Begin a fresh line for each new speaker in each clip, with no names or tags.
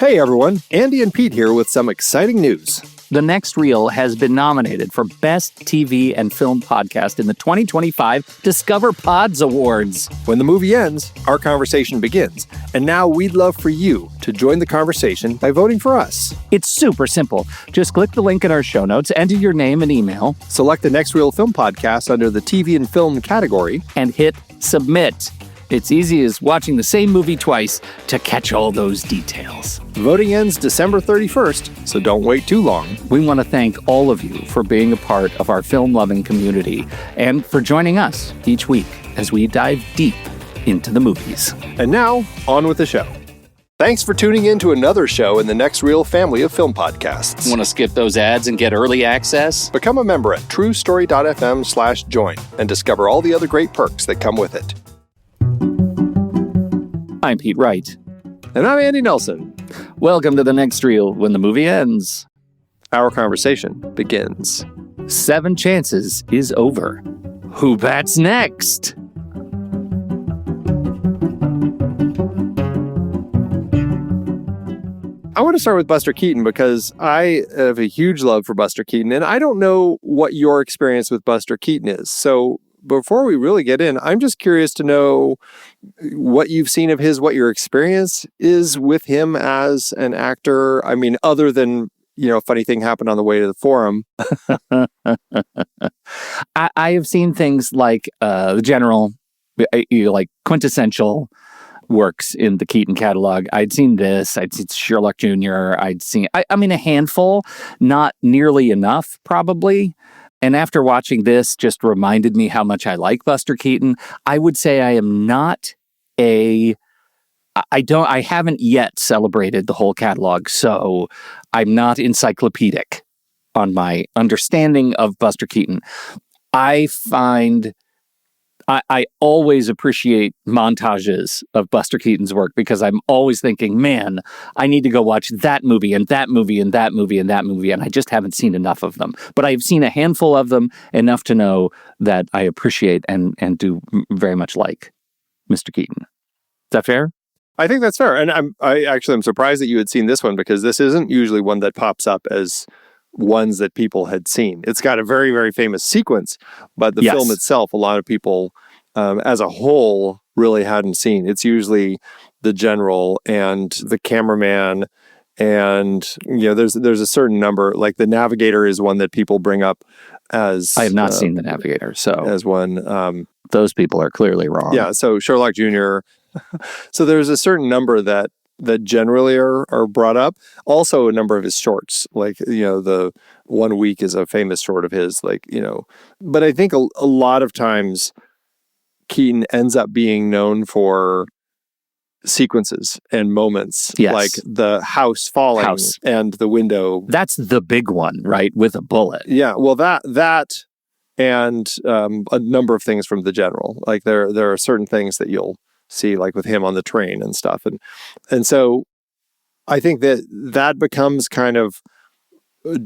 Hey everyone, Andy and Pete here with some exciting news.
The Next Reel has been nominated for Best TV and Film Podcast in the 2025 Discover Pods Awards.
When the movie ends, our conversation begins. And now we'd love for you to join the conversation by voting for us.
It's super simple. Just click the link in our show notes, enter your name and email,
Select the Next Reel Film Podcast under the TV and Film category,
and hit submit. It's easy as watching the same movie twice to catch all those details.
Voting ends December 31st, so don't wait too long.
We want to thank all of you for being a part of our film-loving community and for joining us each week as we dive deep into the movies.
And now, on with the show. Thanks for tuning in to another show in the Next Reel family of film podcasts.
Want to skip those ads and get early access?
Become a member at truestory.fm/join and discover all the other great perks that come with it.
I'm Pete Wright.
And I'm Andy Nelson.
Welcome to The Next Reel when the movie ends.
Our conversation begins.
7 Chances is over. Who bats next?
I want to start with Buster Keaton because I have a huge love for Buster Keaton, and I don't know what your experience with Buster Keaton is. So before we really get in, I'm just curious to know what you've seen of his, what your experience is with him as an actor. I mean, other than, a funny thing happened on the way to the forum.
I have seen things like the general, like quintessential works in the Keaton catalog. I'd seen this. I'd seen Sherlock Jr. I'd seen, I mean, a handful, not nearly enough, probably. And after watching this, just reminded me how much I like Buster Keaton. I would say I am not I haven't yet celebrated the whole catalog, so I'm not encyclopedic on my understanding of Buster Keaton. I find I always appreciate montages of Buster Keaton's work because I'm always thinking, man, I need to go watch that movie and that movie and that movie and that movie, and I just haven't seen enough of them. But I've seen a handful of them, enough to know that I appreciate and do very much like Mr. Keaton. Is that fair?
I think that's fair. And I'm surprised that you had seen this one because this isn't usually one that pops up as ones that people had seen. It's got a very, very famous sequence, but the film itself, a lot of people as a whole really hadn't seen. It's usually the general and the cameraman, and there's a certain number, like the Navigator is one that people bring up as...
I have not seen the Navigator, so...
As one...
those people are clearly wrong.
Yeah, so Sherlock Jr. So there's a certain number that generally are brought up. Also, a number of his shorts, like, the 1 Week is a famous short of his, but I think a lot of times Keaton ends up being known for sequences and moments, like the house falling and the window.
That's the big one, right? With a bullet.
Yeah, well, that and a number of things from the general. Like there are certain things that you'll see, like with him on the train and stuff. And so I think that becomes kind of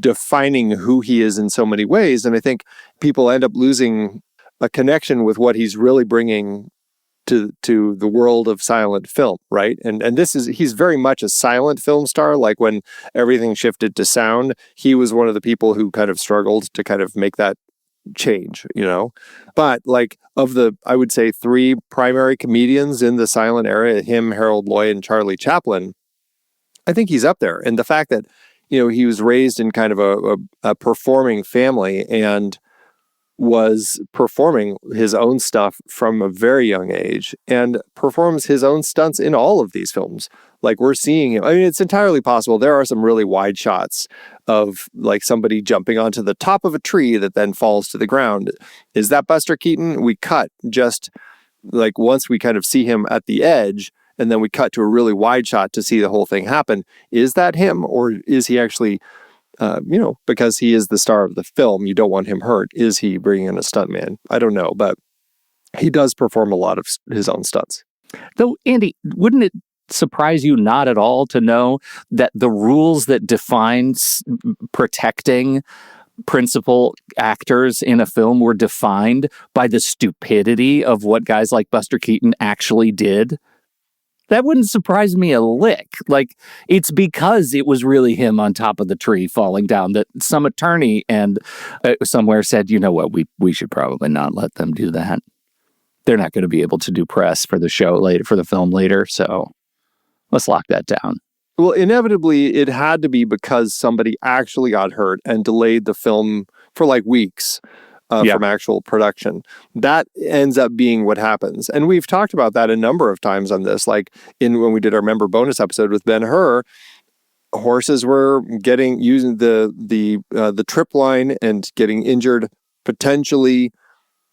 defining who he is in so many ways. And I think people end up losing a connection with what he's really bringing to the world of silent film, right? And he's very much a silent film star. Like when everything shifted to sound, he was one of the people who kind of struggled to kind of make that change, but like of the, I would say 3 primary comedians in the silent era, him, Harold Lloyd, and Charlie Chaplin, I think he's up there. And the fact that, he was raised in kind of a performing family and was performing his own stuff from a very young age and performs his own stunts in all of these films. Like we're seeing him. I mean, it's entirely possible. There are some really wide shots of like somebody jumping onto the top of a tree that then falls to the ground. Is that Buster Keaton? We cut just like once we kind of see him at the edge and then we cut to a really wide shot to see the whole thing happen. Is that him, or is he actually, because he is the star of the film, you don't want him hurt. Is he bringing in a stuntman? I don't know, but he does perform a lot of his own stunts.
Though, Andy, wouldn't it surprise you not at all to know that the rules that define protecting principal actors in a film were defined by the stupidity of what guys like Buster Keaton actually did? That wouldn't surprise me a lick. Like, it's because it was really him on top of the tree falling down that some attorney and somewhere said, you know what, we should probably not let them do that. They're not going to be able to do press for the show later, for the film later. So let's lock that down.
Well, inevitably, it had to be because somebody actually got hurt and delayed the film for like weeks from actual production. That ends up being what happens. And we've talked about that a number of times on this, like when we did our member bonus episode with Ben-Hur. Horses were using the trip line and getting injured. Potentially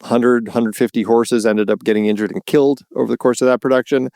150 horses ended up getting injured and killed over the course of that production.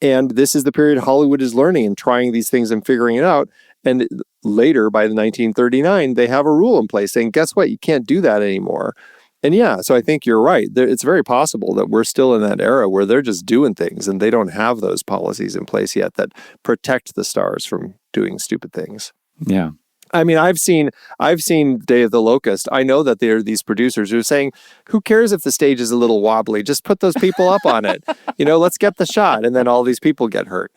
And this is the period Hollywood is learning and trying these things and figuring it out. And later, by the 1939, they have a rule in place saying, guess what? You can't do that anymore. And yeah, so I think you're right. It's very possible that we're still in that era where they're just doing things and they don't have those policies in place yet that protect the stars from doing stupid things.
Yeah.
I mean, I've seen Day of the Locust. I know that there are these producers who are saying, who cares if the stage is a little wobbly? Just put those people up on it. Let's get the shot. And then all these people get hurt.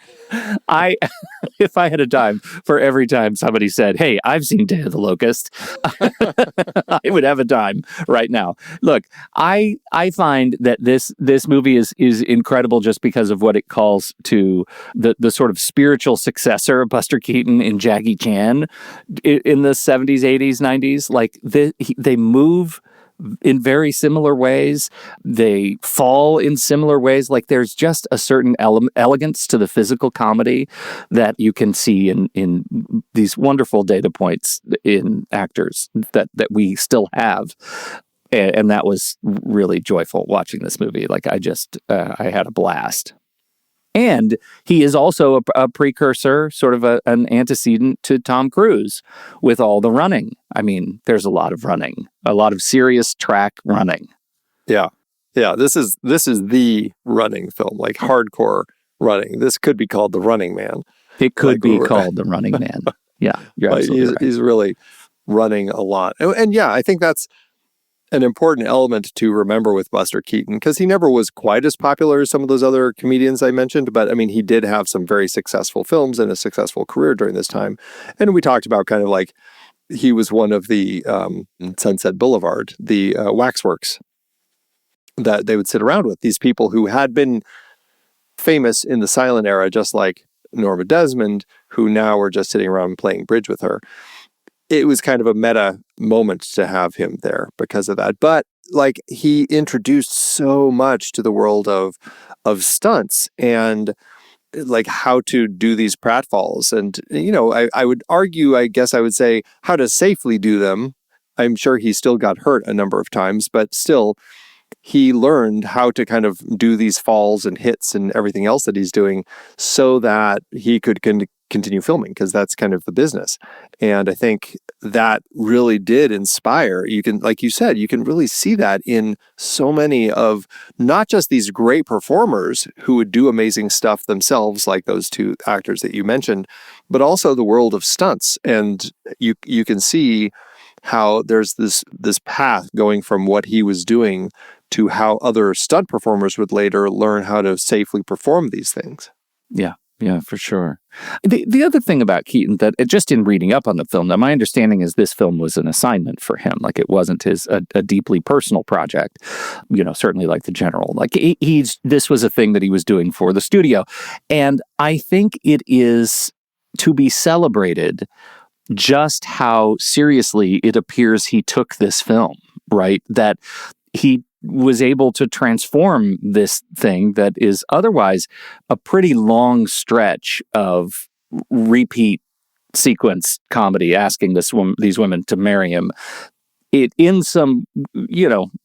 If I had a dime for every time somebody said, hey, I've seen Day of the Locust, I would have a dime right now. Look, I find that this movie is incredible just because of what it calls to the sort of spiritual successor of Buster Keaton in Jackie Chan in the 70s, 80s, 90s. Like they move in very similar ways. They fall in similar ways. Like there's just a certain elegance to the physical comedy that you can see in these wonderful data points in actors that we still have. And that was really joyful watching this movie. Like I had a blast. And he is also a precursor, sort of an antecedent to Tom Cruise with all the running. I mean, there's a lot of running, a lot of serious track running.
Yeah. Yeah. This is the running film, like hardcore running. This could be called The Running Man.
It could be called The Running Man. Yeah. You're absolutely right.
He's really running a lot. And yeah, I think that's an important element to remember with Buster Keaton, because he never was quite as popular as some of those other comedians I mentioned. But I mean, he did have some very successful films and a successful career during this time. And we talked about kind of like he was one of the Sunset Boulevard, the waxworks that they would sit around with. These people who had been famous in the silent era, just like Norma Desmond, who now were just sitting around playing bridge with her. It was kind of a meta moment to have him there because of that. But like he introduced so much to the world of stunts and like how to do these pratfalls. And, I would argue, I guess I would say how to safely do them. I'm sure he still got hurt a number of times, but still he learned how to kind of do these falls and hits and everything else that he's doing so that he could continue filming, because that's kind of the business. And I think that really did inspire. You can, like you said, you can really see that in so many of not just these great performers who would do amazing stuff themselves, like those two actors that you mentioned, but also the world of stunts. And you can see how there's this path going from what he was doing to how other stunt performers would later learn how to safely perform these things.
Yeah, for sure. The other thing about Keaton that just in reading up on the film, now my understanding is this film was an assignment for him. Like it wasn't a deeply personal project, certainly like The General. Like this was a thing that he was doing for the studio. And I think it is to be celebrated just how seriously it appears he took this film, right? That he was able to transform this thing that is otherwise a pretty long stretch of repeat sequence comedy, asking these women to marry him. It in some,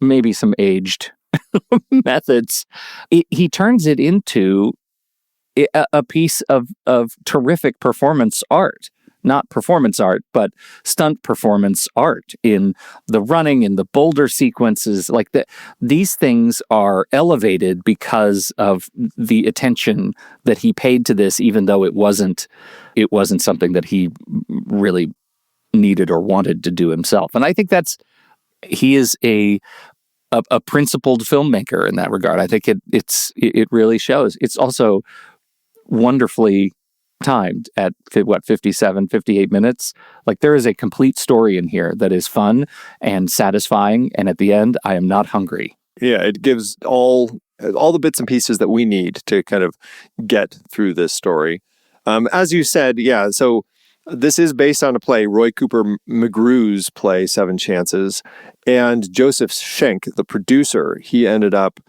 maybe some aged methods. He turns it into a piece of terrific performance art. Not performance art, but stunt performance art in the running, in the boulder sequences. Like these things are elevated because of the attention that he paid to this, even though it wasn't something that he really needed or wanted to do himself. And I think he is a principled filmmaker in that regard. I think it really shows. It's also wonderfully timed at 57, 58 minutes. Like, there is a complete story in here that is fun and satisfying, and at the end, I am not hungry.
Yeah, it gives all the bits and pieces that we need to kind of get through this story. As you said, yeah, so this is based on a play, Roy Cooper McGrew's play, Seven Chances. And Joseph Schenck, the producer, he ended up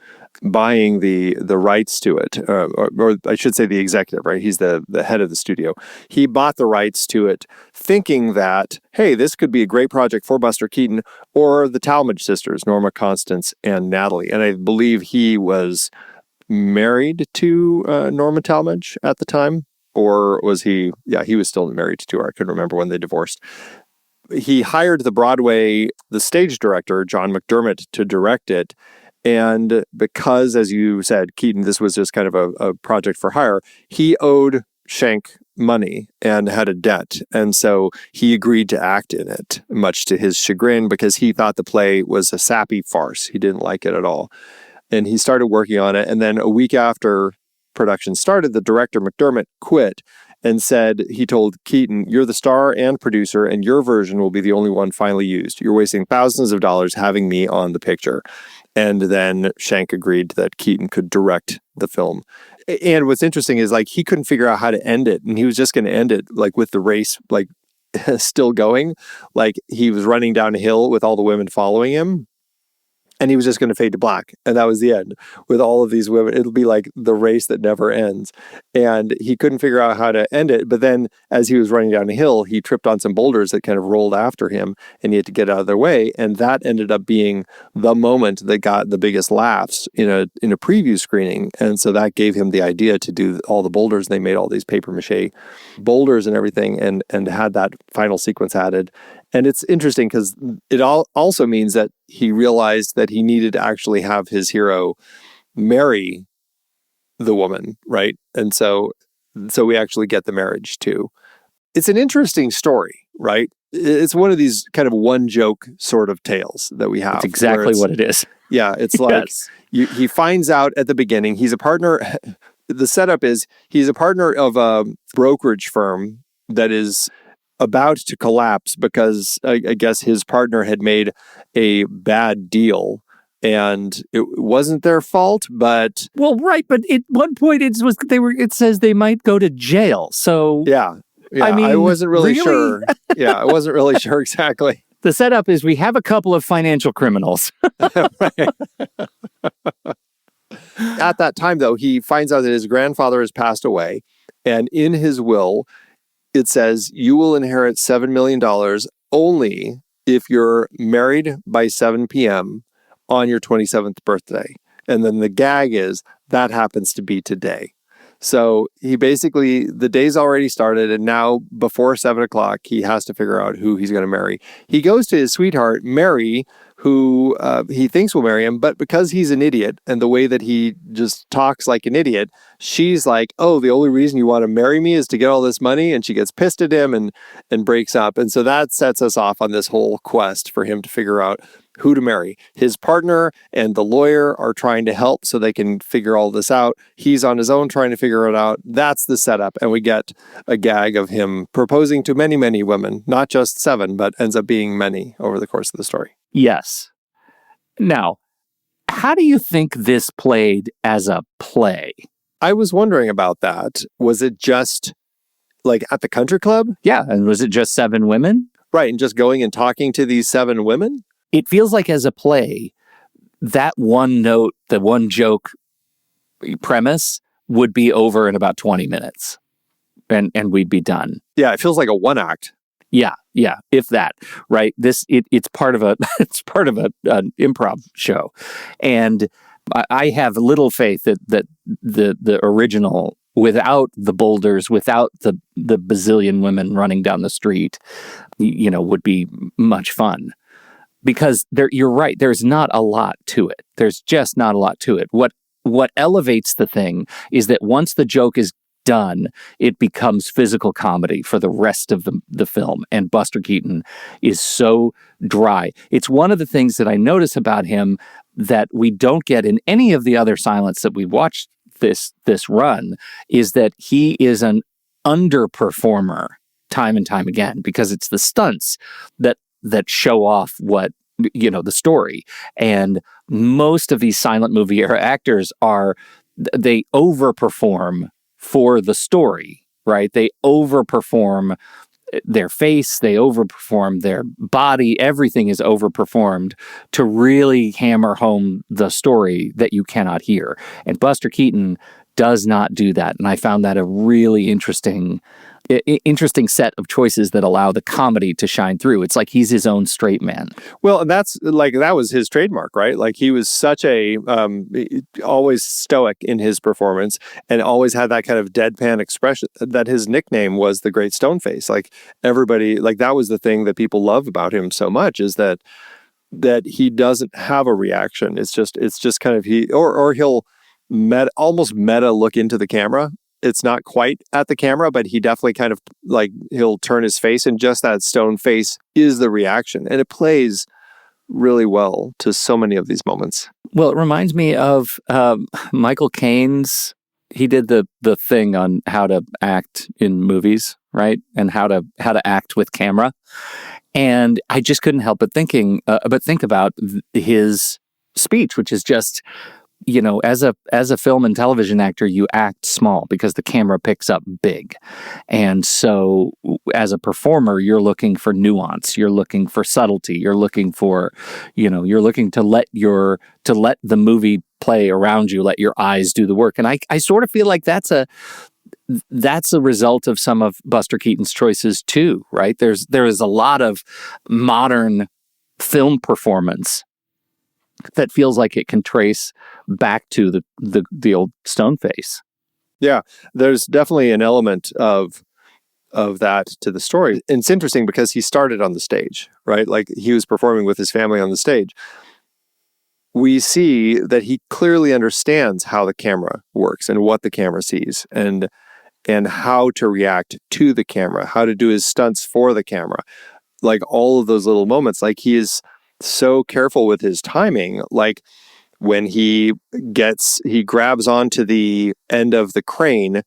buying the rights to it, or I should say the executive, right? He's the head of the studio. He bought the rights to it thinking that, hey, this could be a great project for Buster Keaton or the Talmadge sisters, Norma, Constance, and Natalie. And I believe he was married to Norma Talmadge at the time. Or was he? Yeah, he was still married to her. I couldn't remember when they divorced. He hired the stage director, John McDermott, to direct it. And because, as you said, Keaton, this was just kind of a project for hire, he owed Schenck money and had a debt. And so he agreed to act in it, much to his chagrin, because he thought the play was a sappy farce. He didn't like it at all. And he started working on it. And then a week after production started, the director, McDermott, quit and said, he told Keaton, "You're the star and producer, and your version will be the only one finally used. You're wasting thousands of dollars having me on the picture." And then Schenck agreed that Keaton could direct the film. And what's interesting is, like, he couldn't figure out how to end it. And he was just going to end it, like, with the race, like, still going. Like, he was running down a hill with all the women following him. And he was just going to fade to black. And that was the end with all of these women. It'll be like the race that never ends. And he couldn't figure out how to end it. But then as he was running down a hill, he tripped on some boulders that kind of rolled after him and he had to get out of their way. And that ended up being the moment that got the biggest laughs in a preview screening. And so that gave him the idea to do all the boulders. They made all these paper mache boulders and everything and had that final sequence added. And it's interesting because it also means that he realized that he needed to actually have his hero marry the woman, right? And so we actually get the marriage too. It's an interesting story, right? It's one of these kind of one joke sort of tales that we have.
That's exactly what it is.
Yeah, it's like he finds out at the beginning he's a partner. The setup is he's a partner of a brokerage firm that is about to collapse because I guess his partner had made a bad deal and it wasn't their fault, but
right. But at one point it says they might go to jail. So
yeah.
I mean,
I wasn't really sure. Yeah, I wasn't really sure exactly.
The setup is we have a couple of financial criminals.
Right. At that time, though, he finds out that his grandfather has passed away, and in his will, it says, you will inherit $7 million only if you're married by 7 p.m. on your 27th birthday. And then the gag is that happens to be today. So he basically, the day's already started, and now before 7 o'clock, he has to figure out who he's going to marry. He goes to his sweetheart, Mary, who he thinks will marry him, but because he's an idiot and the way that he just talks like an idiot, she's like, oh, the only reason you want to marry me is to get all this money, and she gets pissed at him and breaks up. And so that sets us off on this whole quest for him to figure out who to marry. His partner and the lawyer are trying to help so they can figure all this out. He's on his own trying to figure it out. That's the setup. And we get a gag of him proposing to many, many women, not just 7, but ends up being many over the course of the story.
Yes. Now, how do you think this played as a play?
I was wondering about that. Was it just like at the country club?
Yeah. And was it just 7 women?
Right. And just going and talking to these 7 women?
It feels like as a play, that one note, the one joke premise would be over in about 20 minutes and we'd be done.
Yeah, it feels like a one act.
Yeah, if that, right? It's part of an improv show. And I have little faith that the original, without the boulders, without the bazillion women running down the street, would be much fun. Because you're right, there's not a lot to it. There's just not a lot to it. What elevates the thing is that once the joke is done, it becomes physical comedy for the rest of the film. And Buster Keaton is so dry. It's one of the things that I notice about him that we don't get in any of the other silents that we've watched this run is that he is an underperformer time and time again, because it's the stunts that show off what, the story. And most of these silent movie era actors they overperform for the story, right? They overperform their face, they overperform their body, everything is overperformed to really hammer home the story that you cannot hear. And Buster Keaton does not do that. And I found that a really interesting set of choices that allow the comedy to shine through. It's like he's his own straight man.
Well, and that's like, that was his trademark, right? Like he was such a always stoic in his performance and always had that kind of deadpan expression that his nickname was the Great Stone Face. Like everybody, like that was the thing that people love about him so much, is that he doesn't have a reaction. It's just kind of or he'll almost meta look into the camera. It's not quite at the camera, but he definitely kind of like, he'll turn his face, and just that stone face is the reaction. And it plays really well to so many of these moments.
Well, it reminds me of Michael Caine's, he did the thing on how to act in movies, right? And how to act with camera. And I just couldn't help but think about his speech, which is just, as a film and television actor, you act small because the camera picks up big. And so as a performer, you're looking for nuance, you're looking for subtlety, you're looking for, you're looking to let the movie play around you, let your eyes do the work. And I sort of feel like that's a result of some of Buster Keaton's choices too, right? There is a lot of modern film performance that feels like it can trace back to the old stone face.
Yeah, there's definitely an element of that to the story. And it's interesting because he started on the stage, right? Like he was performing with his family on the stage. We see that he clearly understands how the camera works and what the camera sees, and how to react to the camera, how to do his stunts for the camera. Like all of those little moments, like he is so careful with his timing. Like when he grabs onto the end of the crane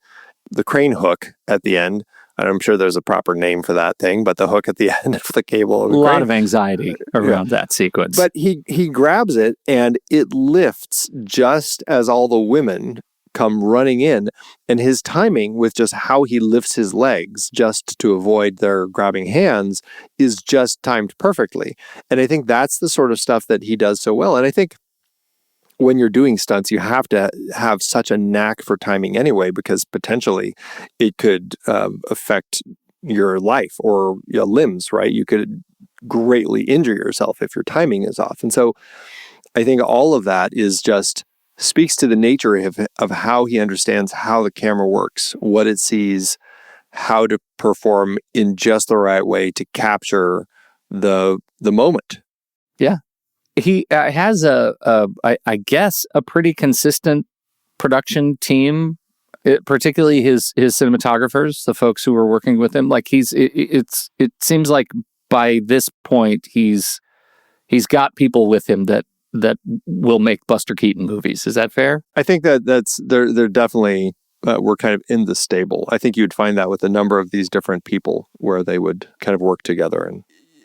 hook at the end. I'm sure there's a proper name for that thing, but the hook at the end of the cable. Of the
lot of anxiety around that sequence.
But he grabs it and it lifts just as all the women come running in, and his timing with just how he lifts his legs just to avoid their grabbing hands is just timed perfectly. And I think that's the sort of stuff that he does so well. And I think when you're doing stunts, you have to have such a knack for timing anyway, because potentially it could affect your life or your limbs, right? You could greatly injure yourself if your timing is off. And so I think all of that is just speaks to the nature of how he understands how the camera works, what it sees, how to perform in just the right way to capture the moment.
Yeah. He has I guess, a pretty consistent production team, particularly his cinematographers, the folks who were working with him. Like it seems like by this point he's got people with him that will make Buster Keaton movies. Is that fair?
I think they're definitely we're kind of in the stable. I think you'd find that with a number of these different people where they would kind of work together. And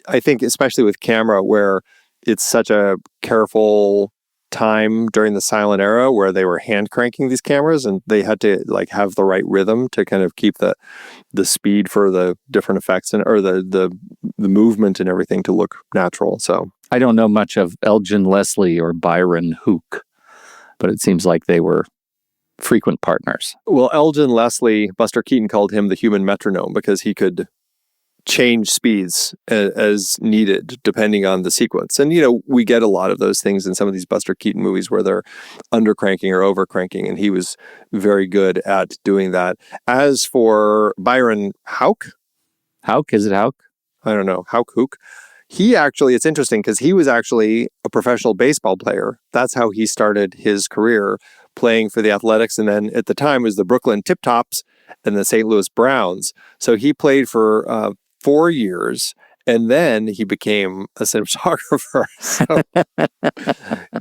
I think especially with camera, where it's such a careful time during the silent era where they were hand cranking these cameras, and they had to like have the right rhythm to kind of keep the speed for the different effects or the movement and everything to look natural. So
I don't know much of Elgin Leslie or Byron Hook, but it seems like they were frequent partners.
Well, Elgin Leslie, Buster Keaton called him the human metronome because he could change speeds as needed depending on the sequence. And, we get a lot of those things in some of these Buster Keaton movies where they're under cranking or over cranking, and he was very good at doing that. As for Byron Houk?
Is it Houk?
I don't know. Houk. He actually, it's interesting because he was actually a professional baseball player. That's how he started his career, playing for the Athletics, and then at the time was the Brooklyn Tip Tops and the St. Louis Browns. So he played for 4 years, and then he became a cinematographer. So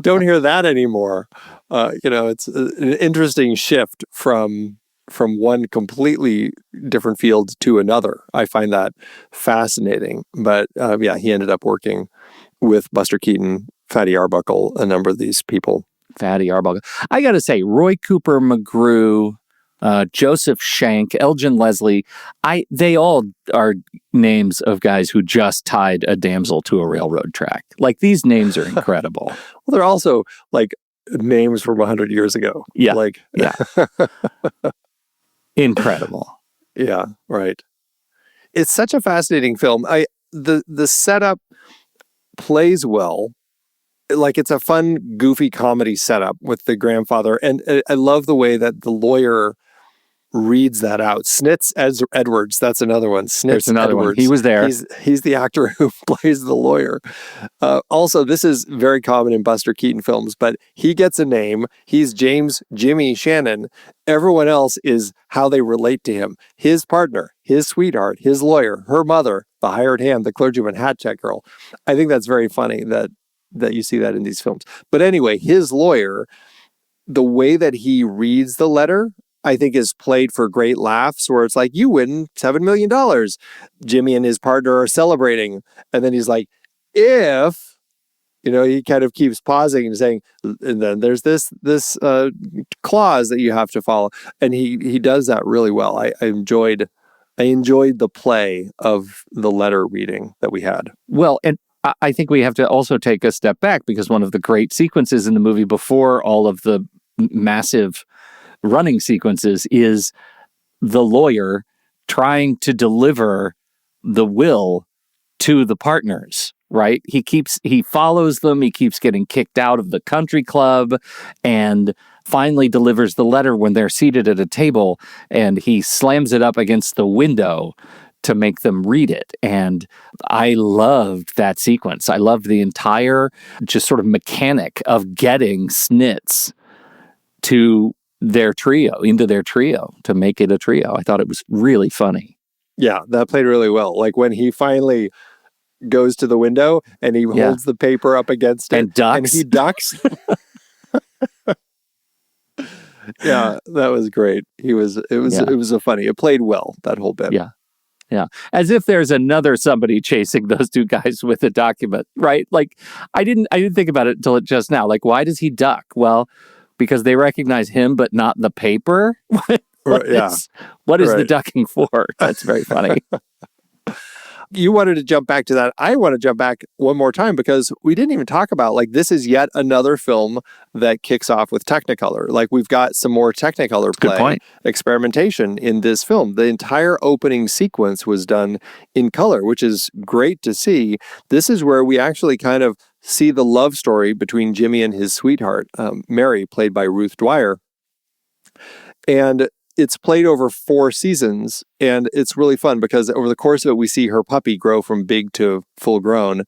don't hear that anymore. It's an interesting shift from one completely different field to another. I find that fascinating. But he ended up working with Buster Keaton, Fatty Arbuckle, a number of these people.
Fatty Arbuckle. I got to say, Roy Cooper McGrew, Joseph Schenck, Elgin Leslie, they all are names of guys who just tied a damsel to a railroad track. Like, these names are incredible.
Well, they're also like names from 100 years ago.
Yeah.
Like,
yeah. Incredible.
Yeah, right. It's such a fascinating film. The setup plays well. Like, it's a fun, goofy comedy setup with the grandfather. And I love the way that the lawyer reads that out. Snitz Edwards, that's another one.
There's another
Edwards.
one. He was there.
He's the actor who plays the lawyer. Also, this is very common in Buster Keaton films, but he gets a name. He's James Jimmy Shannon. Everyone else is how they relate to him. His partner, his sweetheart, his lawyer, her mother, the hired hand, the clergyman, hat check girl. I think that's very funny that you see that in these films. But anyway, his lawyer, the way that he reads the letter, I think, is played for great laughs, where it's like, you win $7 million. Jimmy and his partner are celebrating. And then he's like, if, he kind of keeps pausing and saying, and then there's this clause that you have to follow. And he does that really well. I enjoyed the play of the letter reading that we had.
Well, and I think we have to also take a step back, because one of the great sequences in the movie before all of the massive running sequences is the lawyer trying to deliver the will to the partners, right? He follows them. He keeps getting kicked out of the country club, and finally delivers the letter when they're seated at a table, and he slams it up against the window to make them read it. And I loved that sequence. I loved the entire just sort of mechanic of getting Snitz into their trio, to make it a trio. I thought it was really funny.
Yeah, that played really well. Like, when he finally goes to the window and he holds the paper up against it
and ducks.
And he ducks. Yeah, that was great. It was a funny. It played well, that whole bit.
Yeah. Yeah. As if there's another somebody chasing those two guys with a document, right? Like, I didn't think about it until just now. Like, why does he duck? Well, because they recognize him, but not the paper. What is the ducking for? That's very funny.
You wanted to jump back to that. I want to jump back one more time, because we didn't even talk about, like, this is yet another film that kicks off with Technicolor. Like, we've got some more Technicolor play experimentation in this film. The entire opening sequence was done in color, which is great to see. This is where we actually kind of see the love story between Jimmy and his sweetheart, Mary, played by Ruth Dwyer. And it's played over 4 seasons, and it's really fun because over the course of it, we see her puppy grow from big to full grown.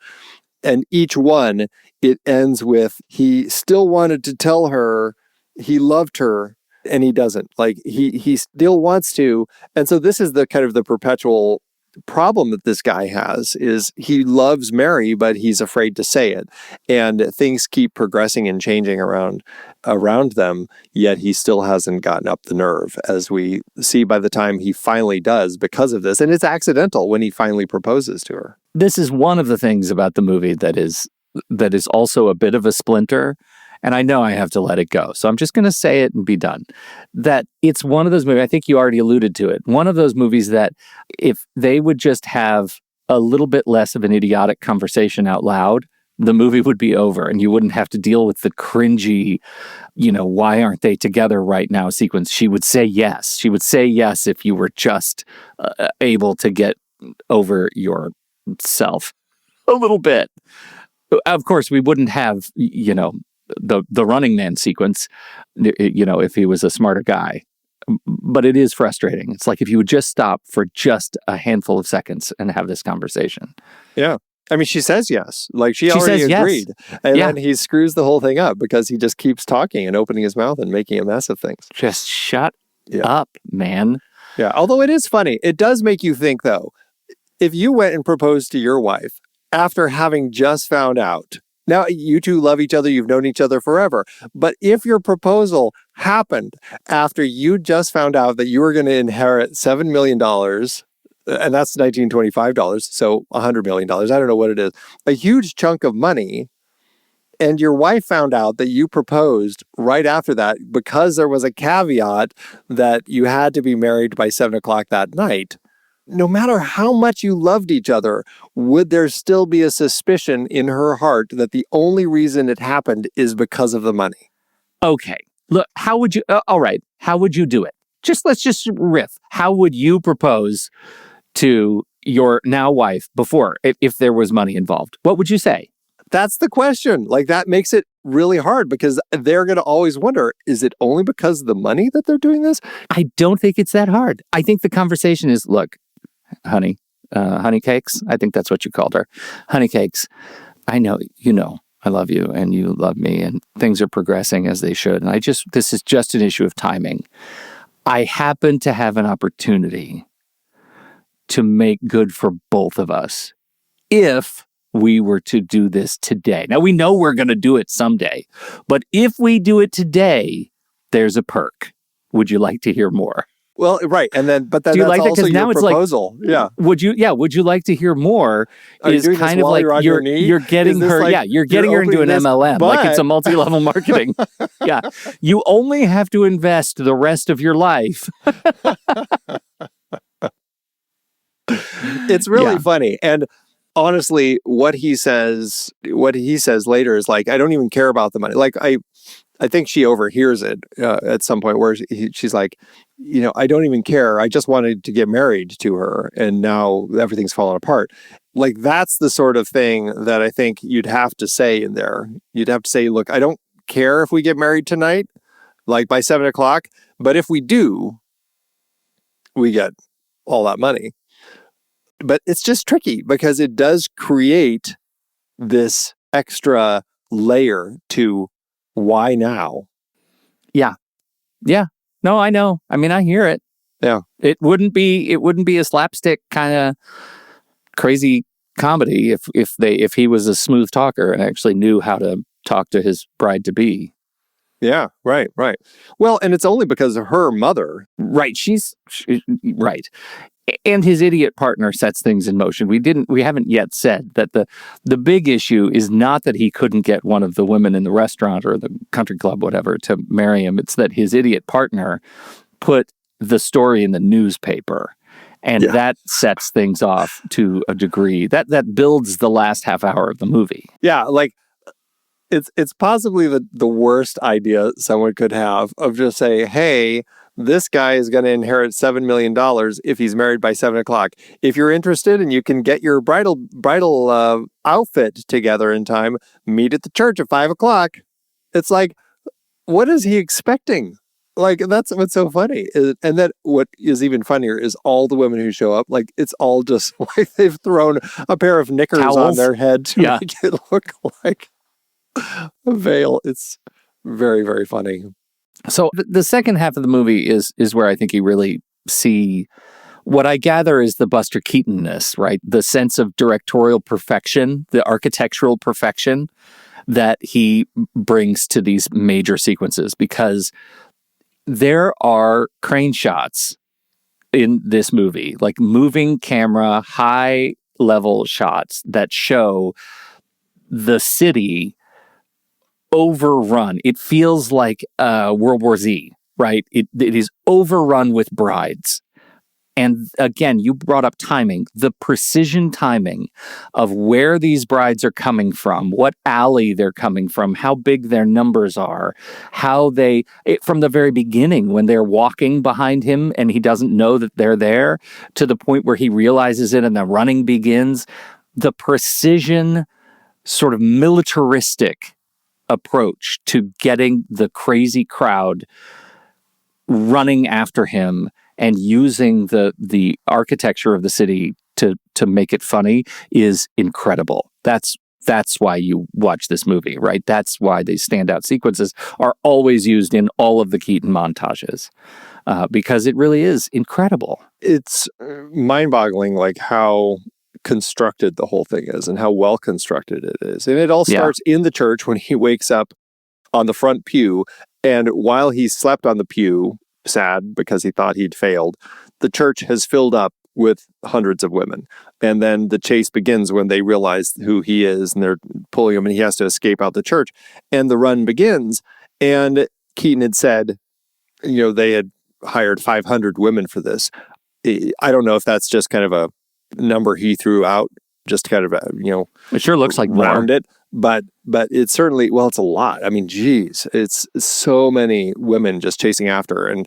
And each one, it ends with, he still wanted to tell her he loved her, and he doesn't. Like, he still wants to. And so this is the kind of the perpetual problem that this guy has, is he loves Mary, but he's afraid to say it. And things keep progressing and changing around them, yet he still hasn't gotten up the nerve, as we see by the time he finally does, because of this. And it's accidental when he finally proposes to her.
This is one of the things about the movie that is also a bit of a splinter. And I know I have to let it go, so I'm just going to say it and be done. That it's one of those movies, I think you already alluded to it, one of those movies that if they would just have a little bit less of an idiotic conversation out loud, the movie would be over, and you wouldn't have to deal with the cringy, why aren't they together right now sequence. She would say yes. She would say yes if you were just able to get over yourself a little bit. Of course, we wouldn't have, the Running Man sequence, if he was a smarter guy. But it is frustrating. It's like, if you would just stop for just a handful of seconds and have this conversation.
Yeah. I mean, she says yes. Like, she already agreed. Yes. And then he screws the whole thing up because he just keeps talking and opening his mouth and making a mess of things.
Just shut up, man.
Yeah. Although it is funny. It does make you think, though, if you went and proposed to your wife after having just found out Now, you two love each other. You've known each other forever. But if your proposal happened after you just found out that you were going to inherit $7 million, and that's $1925, so $100 million, I don't know what it is, a huge chunk of money, and your wife found out that you proposed right after that because there was a caveat that you had to be married by 7 o'clock that night, no matter how much you loved each other, would there still be a suspicion in her heart that the only reason it happened is because of the money?
Okay. Look, how would you, all right, how would you do it? Let's just riff. How would you propose to your now wife before, if there was money involved? What would you say?
That's the question. Like, that makes it really hard because they're going to always wonder, is it only because of the money that they're doing this?
I don't think it's that hard. I think the conversation is, look, honey, honey cakes. I think that's what you called her. Honey cakes. I know, I love you and you love me and things are progressing as they should. And this is just an issue of timing. I happen to have an opportunity to make good for both of us if we were to do this today. Now, we know we're going to do it someday, but if we do it today, there's a perk. Would you like to hear more?
Well, right. And then, but then
do you
that's
like
also
that?
your
Now it's
proposal.
Like, would you like to hear more?
Is kind of like
you're getting her, you're getting her into an MLM. Like it's a multi-level marketing. Yeah. You only have to invest the rest of your life.
It's really funny. And honestly, what he says later is like, I don't even care about the money. Like, I think she overhears it at some point where she's like, I don't even care. I just wanted to get married to her. And now everything's fallen apart. Like, that's the sort of thing that I think you'd have to say in there. You'd have to say, look, I don't care if we get married tonight, like by 7 o'clock. But if we do, we get all that money. But it's just tricky because it does create this extra layer to why now?
Yeah. Yeah. No, I know. I mean, I hear it.
Yeah.
It wouldn't be a slapstick kind of crazy comedy if he was a smooth talker and actually knew how to talk to his bride to be.
Yeah, right. Well, and it's only because of her mother.
Right. Right. And his idiot partner sets things in motion. We haven't yet said that the big issue is not that he couldn't get one of the women in the restaurant or the country club, whatever, to marry him. It's that his idiot partner put the story in the newspaper. And that sets things off to a degree. That builds the last half hour of the movie.
Yeah, like it's possibly the worst idea someone could have of just say, hey, this guy is going to inherit $7 million if he's married by 7 o'clock. If you're interested and you can get your bridal outfit together in time, meet at the church at 5 o'clock. It's like, what is he expecting? Like, that's what's so funny. And then what is even funnier is all the women who show up, like, it's all just like they've thrown a pair of knickers
Towels
on their head to make it look like a veil. It's very, very funny.
So the second half of the movie is where I think you really see what I gather is the Buster Keaton-ness, right? The sense of directorial perfection, the architectural perfection that he brings to these major sequences, because there are crane shots in this movie, like moving camera, high level shots that show the city overrun. It feels like World War Z, right? It is overrun with brides. And again, you brought up timing, the precision timing of where these brides are coming from, what alley they're coming from, how big their numbers are, how from the very beginning when they're walking behind him and he doesn't know that they're there, to the point where he realizes it and the running begins, the precision, sort of militaristic approach to getting the crazy crowd running after him and using the architecture of the city to make it funny is incredible. That's why you watch this movie, right? That's why these standout sequences are always used in all of the Keaton montages, because it really is incredible.
It's mind-boggling, like how constructed the whole thing is and how well constructed it is. And it all starts in the church when he wakes up on the front pew. And while he slept on the pew, sad because he thought he'd failed, the church has filled up with hundreds of women. And then the chase begins when they realize who he is and they're pulling him and he has to escape out the church. And the run begins. And Keaton had said, they had hired 500 women for this. I don't know if that's just kind of a number he threw out, just kind of,
it sure looks like
round
more.
it. But it's certainly, it's a lot. I mean, geez, it's so many women just chasing after. And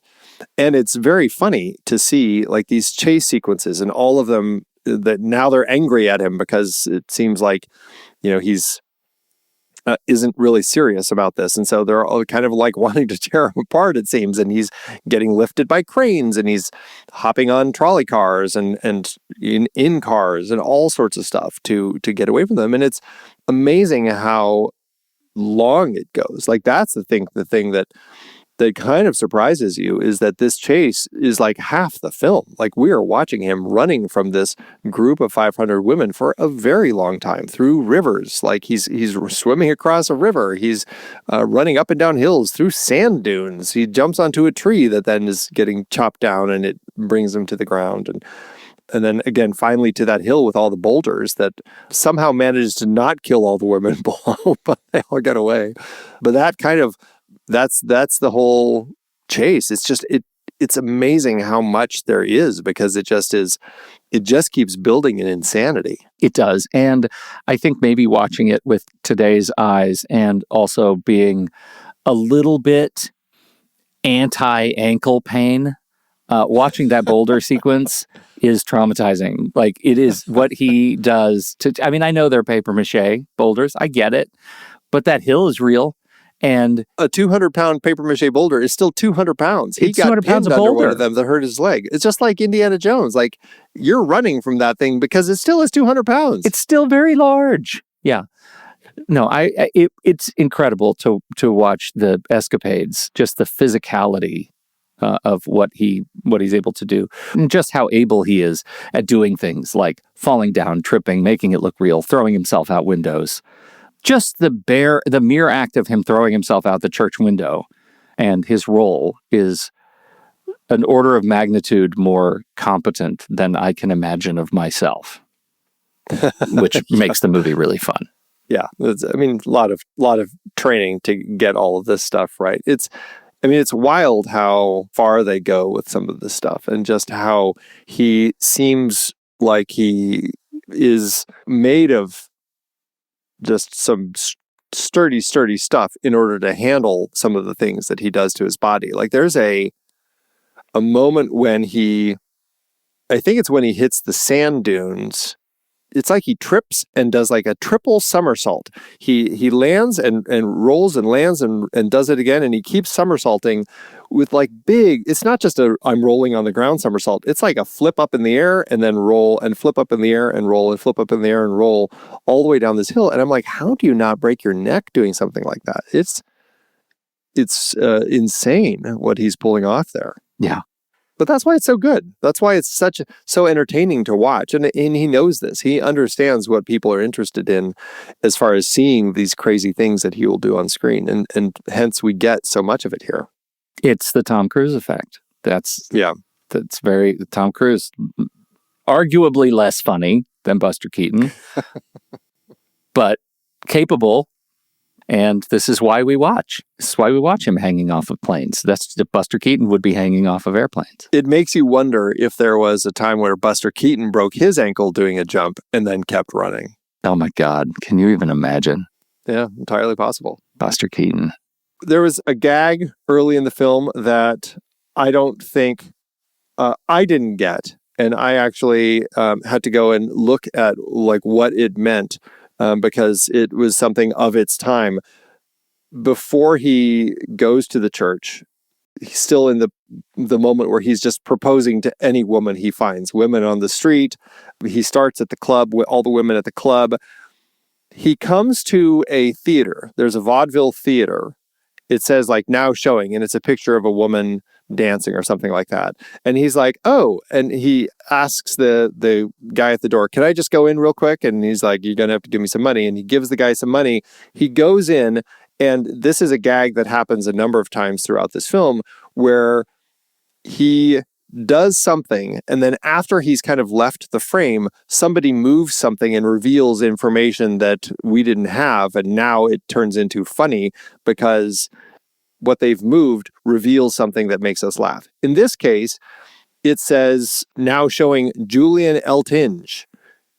it's very funny to see like these chase sequences and all of them that now they're angry at him because it seems like, he's isn't really serious about this. And so they're all kind of like wanting to tear him apart, it seems. And he's getting lifted by cranes and he's hopping on trolley cars and in cars and all sorts of stuff to get away from them. And it's amazing how long it goes. Like that's the thing that kind of surprises you is that this chase is like half the film. Like we are watching him running from this group of 500 women for a very long time through rivers. Like he's swimming across a river. He's running up and down hills through sand dunes. He jumps onto a tree that then is getting chopped down and it brings him to the ground. And then again, finally to that hill with all the boulders that somehow manages to not kill all the women below, but they all get away. But that kind of, that's the whole chase. It's just, it's amazing how much there is because it just keeps building in insanity.
It does. And I think maybe watching it with today's eyes and also being a little bit anti-ankle pain, watching that boulder sequence is traumatizing. Like it is what he does I know they're paper mache boulders. I get it. But that hill is real. And
a 200-pound paper mache boulder is still 200 pounds. He got
200 pounds
pinned
of
under
boulder.
one of them that hurt his leg. It's just like Indiana Jones. Like you're running from that thing because it still is 200 pounds.
It's still very large. Yeah. No, it's incredible to watch the escapades, just the physicality of what he's able to do, and just how able he is at doing things like falling down, tripping, making it look real, throwing himself out windows. Just the mere act of him throwing himself out the church window and his role is an order of magnitude more competent than I can imagine of myself, which makes the movie really fun.
Yeah. A lot of training to get all of this stuff right. It's wild how far they go with some of this stuff and just how he seems like he is made of just some sturdy stuff in order to handle some of the things that he does to his body. Like there's a moment when I think it's when he hits the sand dunes. It's like he trips and does like a triple somersault. He lands and rolls and lands and does it again. And he keeps somersaulting with like it's not just I'm rolling on the ground somersault. It's like a flip up in the air and then roll and flip up in the air and roll and flip up in the air and roll all the way down this hill. And I'm like, how do you not break your neck doing something like that? It's insane what he's pulling off there.
Yeah.
But that's why it's so good. That's why it's so entertaining to watch. And he knows this. He understands what people are interested in as far as seeing these crazy things that he will do on screen. And hence we get so much of it here.
It's the Tom Cruise effect. That's very Tom Cruise, arguably less funny than Buster Keaton, but capable. And this is why we watch. This is why we watch him hanging off of planes. Buster Keaton would be hanging off of airplanes.
It makes you wonder if there was a time where Buster Keaton broke his ankle doing a jump and then kept running.
Oh my God. Can you even imagine?
Yeah, entirely possible.
Buster Keaton.
There was a gag early in the film that I don't think I didn't get. And I actually had to go and look at like what it meant. Because it was something of its time. Before he goes to the church, he's still in the moment where he's just proposing to any woman he finds, women on the street. He starts at the club with all the women at the club. He comes to a theater. There's a vaudeville theater. It says like now showing, and it's a picture of a woman dancing or something like that. And he's like, oh, and he asks the guy at the door, can I just go in real quick? And he's like, you're going to have to give me some money. And he gives the guy some money. He goes in, and this is a gag that happens a number of times throughout this film where he does something, and then after he's kind of left the frame, somebody moves something and reveals information that we didn't have, and now it turns into funny because what they've moved reveals something that makes us laugh. In this case, it says now showing Julian Eltinge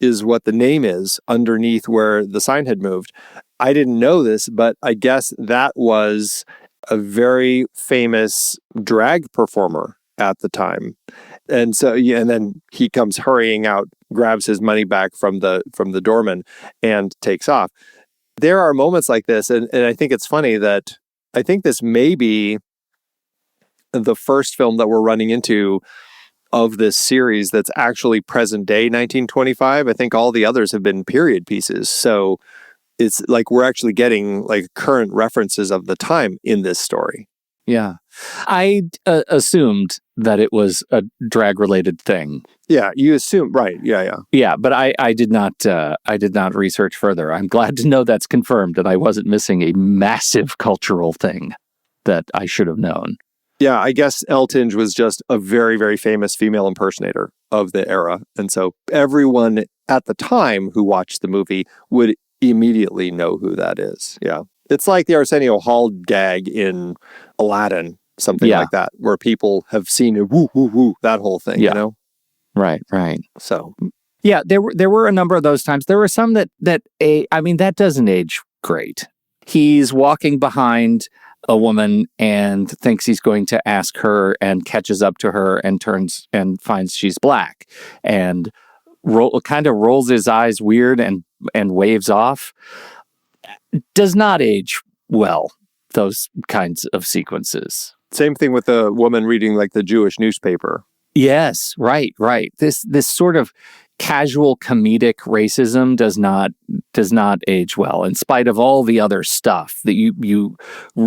is what the name is underneath where the sign had moved. I didn't know this, but I guess that was a very famous drag performer at the time. And so, yeah, and then he comes hurrying out, grabs his money back from the doorman and takes off. There are moments like this. And I think it's funny that I think this may be the first film that we're running into of this series that's actually present day 1925. I think all the others have been period pieces. So it's like we're actually getting like current references of the time in this story.
Yeah. I assumed that it was a drag-related thing.
Yeah, you assume, right? Yeah.
Yeah, but I did not research further. I'm glad to know that's confirmed, and I wasn't missing a massive cultural thing that I should have known.
Yeah, I guess Eltinge was just a very, very famous female impersonator of the era, and so everyone at the time who watched the movie would immediately know who that is. Yeah. It's like the Arsenio Hall gag in Aladdin, something like that, where people have seen it, woo, woo, woo, that whole thing, you know?
Right.
So,
yeah, there were a number of those times. There were some that doesn't age great. He's walking behind a woman and thinks he's going to ask her and catches up to her and turns and finds she's black and kind of rolls his eyes weird and waves off. Does not age well, those kinds of sequences.
Same thing with the woman reading like the Jewish newspaper.
Yes, right. This sort of casual comedic racism does not age well, in spite of all the other stuff that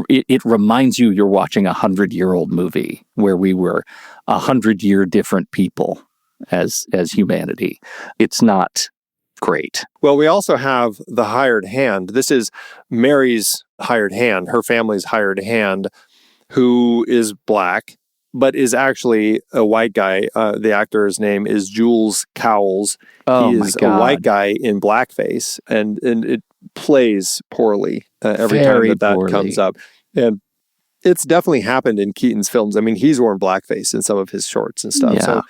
it reminds you you're watching 100-year-old movie where we were 100-year different people as humanity. It's not great.
Well, we also have the hired hand. This is Mary's hired hand, her family's hired hand, who is black, but is actually a white guy. The actor's name is Jules Cowles.
Oh,
he
my
is
God.
a white guy in blackface, and it plays poorly every
Very
time that
poorly.
comes up. And it's definitely happened in Keaton's films. I mean, he's worn blackface in some of his shorts and stuff.
Yeah.
So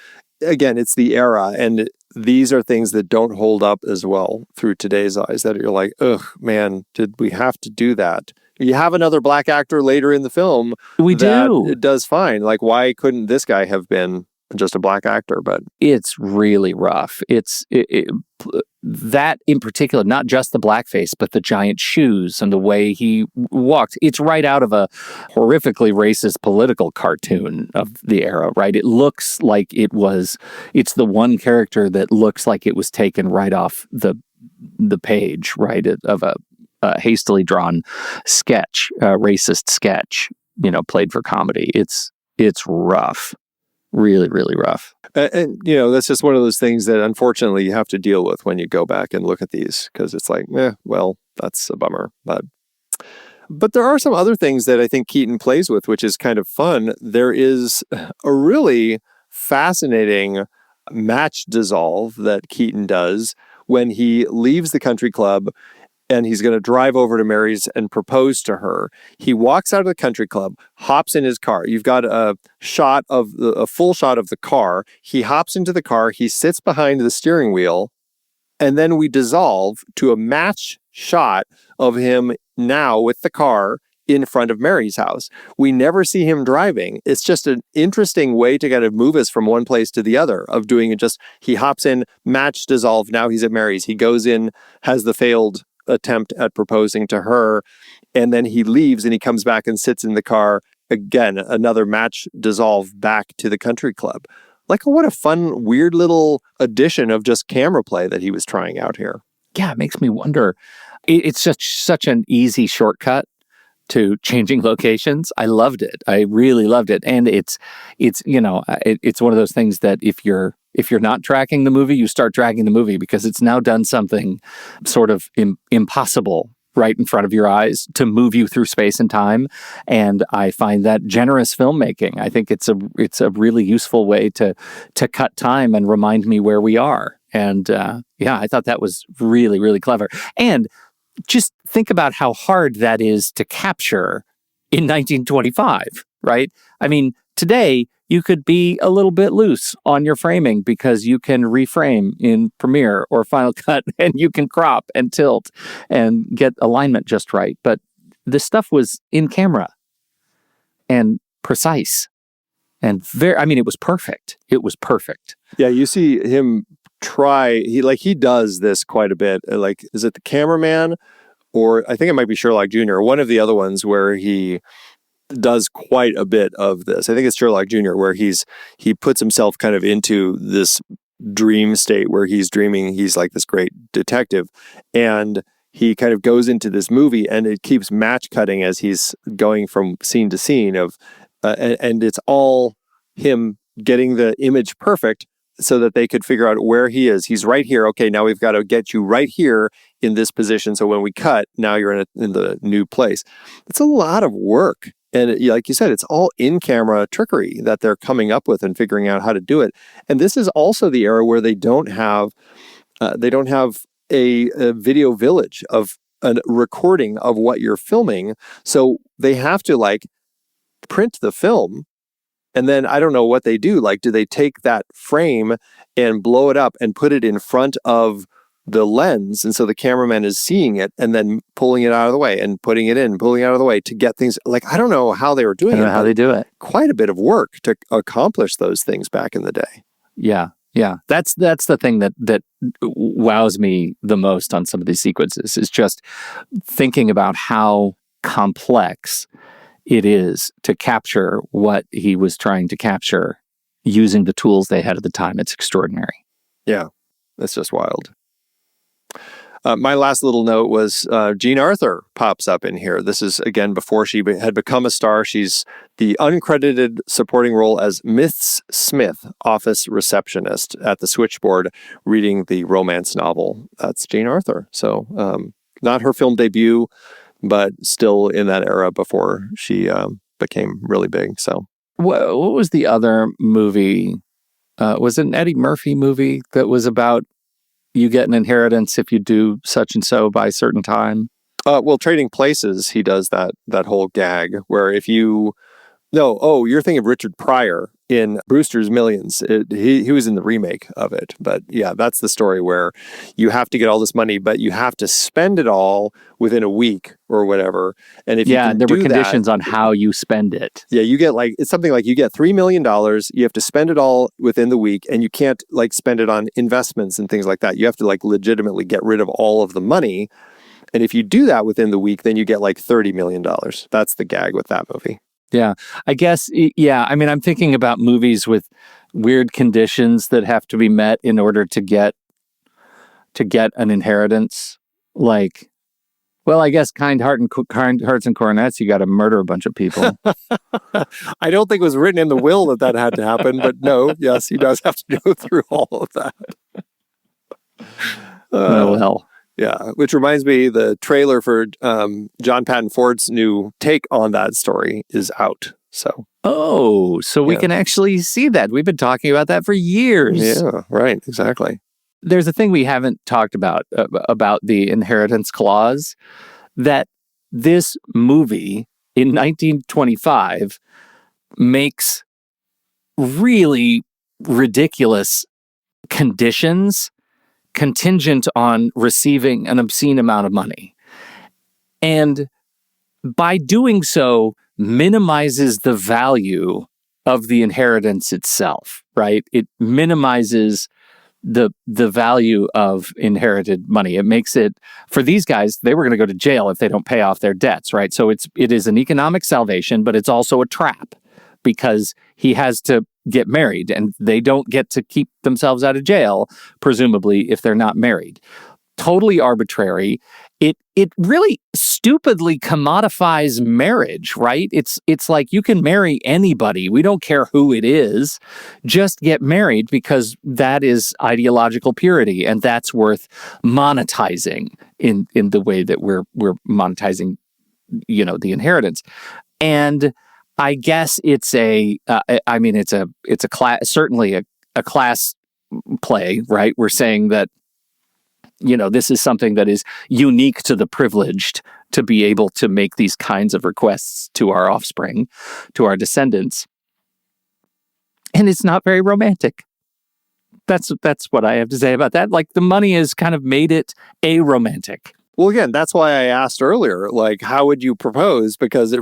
again, it's the era, and these are things that don't hold up as well through today's eyes, that you're like, ugh, man, did we have to do that? You have another black actor later in the film.
We do.
It does fine. Like, why couldn't this guy have been just a black actor? But
it's really rough. That in particular, not just the blackface, but the giant shoes and the way he walked. It's right out of a horrifically racist political cartoon of the era, right? It looks like it's the one character that looks like it was taken right off the page, right, of a hastily drawn sketch, racist sketch, played for comedy. It's rough. Really, really rough.
And that's just one of those things that unfortunately you have to deal with when you go back and look at these, because it's like, well, that's a bummer. But there are some other things that I think Keaton plays with, which is kind of fun. There is a really fascinating match dissolve that Keaton does when he leaves the country club and he's going to drive over to Mary's and propose to her. He walks out of the country club, hops in his car. You've got a full shot of the car. He hops into the car. He sits behind the steering wheel. And then we dissolve to a match shot of him now with the car in front of Mary's house. We never see him driving. It's just an interesting way to kind of move us from one place to the other, of doing it just, he hops in, match dissolve. Now he's at Mary's. He goes in, has the failed attempt at proposing to her, and then he leaves and he comes back and sits in the car again, another match dissolve back to the country club. Like, what a fun, weird little addition of just camera play that he was trying out here.
Yeah, it makes me wonder. It's such an easy shortcut to changing locations. I loved it. I really loved it. And it's one of those things that if you're not tracking the movie, you start tracking the movie because it's now done something sort of impossible right in front of your eyes to move you through space and time. And I find that generous filmmaking. I think it's a really useful way to cut time and remind me where we are. And I thought that was really, really clever. And just think about how hard that is to capture in 1925, right? I mean, today you could be a little bit loose on your framing because you can reframe in Premiere or Final Cut and you can crop and tilt and get alignment just right. But this stuff was in camera and precise and it was perfect. It was perfect.
Yeah, you see him try, he does this quite a bit. Like, is it The Cameraman? Or I think it might be Sherlock Jr., one of the other ones where he does quite a bit of this. I think it's Sherlock Jr., where he puts himself kind of into this dream state where he's dreaming he's like this great detective. And he kind of goes into this movie and it keeps match cutting as he's going from scene to scene and it's all him getting the image perfect so that they could figure out where he is. He's right here. Okay, now we've got to get you right here in this position. So when we cut, now you're in the new place. It's a lot of work. And like you said, it's all in-camera trickery that they're coming up with and figuring out how to do it. And this is also the era where they don't have a video village of a recording of what you're filming. So they have to print the film. And then I don't know what they do. Do they take that frame and blow it up and put it in front of the lens? And so the cameraman is seeing it and then pulling it out of the way and putting it in, pulling it out of the way to get things. I don't know how they were doing it.
I don't know how they do it.
Quite a bit of work to accomplish those things back in the day.
Yeah. Yeah. That's the thing that wows me the most on some of these sequences is just thinking about how complex it is to capture what he was trying to capture using the tools they had at the time. It's extraordinary.
Yeah, that's just wild. My last little note was Jean Arthur pops up in here. This is, again, before she had become a star. She's the uncredited supporting role as Miss Smith, office receptionist at the switchboard, reading the romance novel. That's Jean Arthur. So not her film debut, but still in that era before she became really big. So,
what was the other movie? Was it an Eddie Murphy movie that was about you get an inheritance if you do such and so by a certain time?
Well, Trading Places, he does that whole gag where if you... No, you're thinking of Richard Pryor in Brewster's Millions. He was in the remake of it. But yeah, that's the story where you have to get all this money, but you have to spend it all within a week or whatever. And if you can
there were
do
conditions
that,
on how you spend it.
Yeah, you get it's something like you get $3 million. You have to spend it all within the week, and you can't spend it on investments and things like that. You have to legitimately get rid of all of the money. And if you do that within the week, then you get $30 million. That's the gag with that movie.
Yeah, I guess, yeah. I mean, I'm thinking about movies with weird conditions that have to be met in order to get an inheritance. I guess Kind Hearts and Coronets, you got to murder a bunch of people.
I don't think it was written in the will that had to happen, but no, yes, he does have to go through all of that.
Oh, well.
Yeah, which reminds me, the trailer for John Patton Ford's new take on that story is out. So
we can actually see that. We've been talking about that for years.
Yeah, right, exactly.
There's a thing we haven't talked about the inheritance clause, that this movie in 1925 makes really ridiculous conditions contingent on receiving an obscene amount of money. And by doing so, minimizes the value of the inheritance itself, right? It minimizes the value of inherited money. It makes it, for these guys, they were going to go to jail if they don't pay off their debts, right? So it is an economic salvation, but it's also a trap because he has to get married and they don't get to keep themselves out of jail, presumably, if they're not married. Totally arbitrary. it really stupidly commodifies marriage, right? It's like you can marry anybody. We don't care who it is. Just get married because that is ideological purity, and that's worth monetizing in the way that we're monetizing, the inheritance. And I guess it's it's a class, certainly a class play, right? We're saying that this is something that is unique to the privileged to be able to make these kinds of requests to our offspring, to our descendants. And it's not very romantic. That's what I have to say about that. Like, the money has kind of made it aromantic.
Well, again, that's why I asked earlier, like, how would you propose? Because it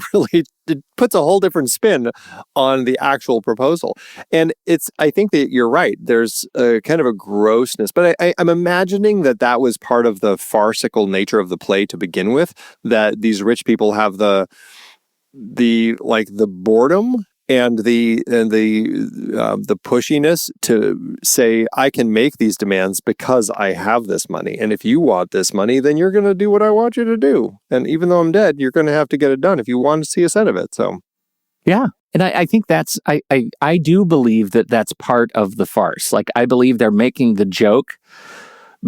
puts a whole different spin on the actual proposal. And I think that you're right. There's a kind of a grossness, but I'm imagining that was part of the farcical nature of the play to begin with, that these rich people have the boredom and the pushiness to say, I can make these demands because I have this money. And if you want this money, then you're going to do what I want you to do. And even though I'm dead, you're going to have to get it done if you want to see a set of it. So,
yeah. And I think I do believe that that's part of the farce. Like, I believe they're making the joke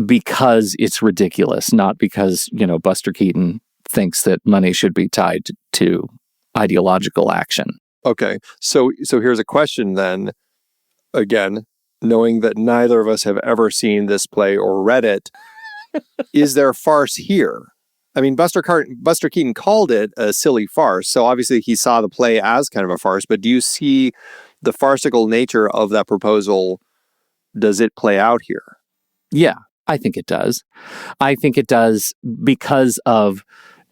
because it's ridiculous, not because, Buster Keaton thinks that money should be tied to ideological action.
Okay, so here's a question then. Again, knowing that neither of us have ever seen this play or read it, is there farce here? I mean, Buster Keaton called it a silly farce, so obviously he saw the play as kind of a farce, but do you see the farcical nature of that proposal? Does it play out here?
Yeah, I think it does. I think it does because of...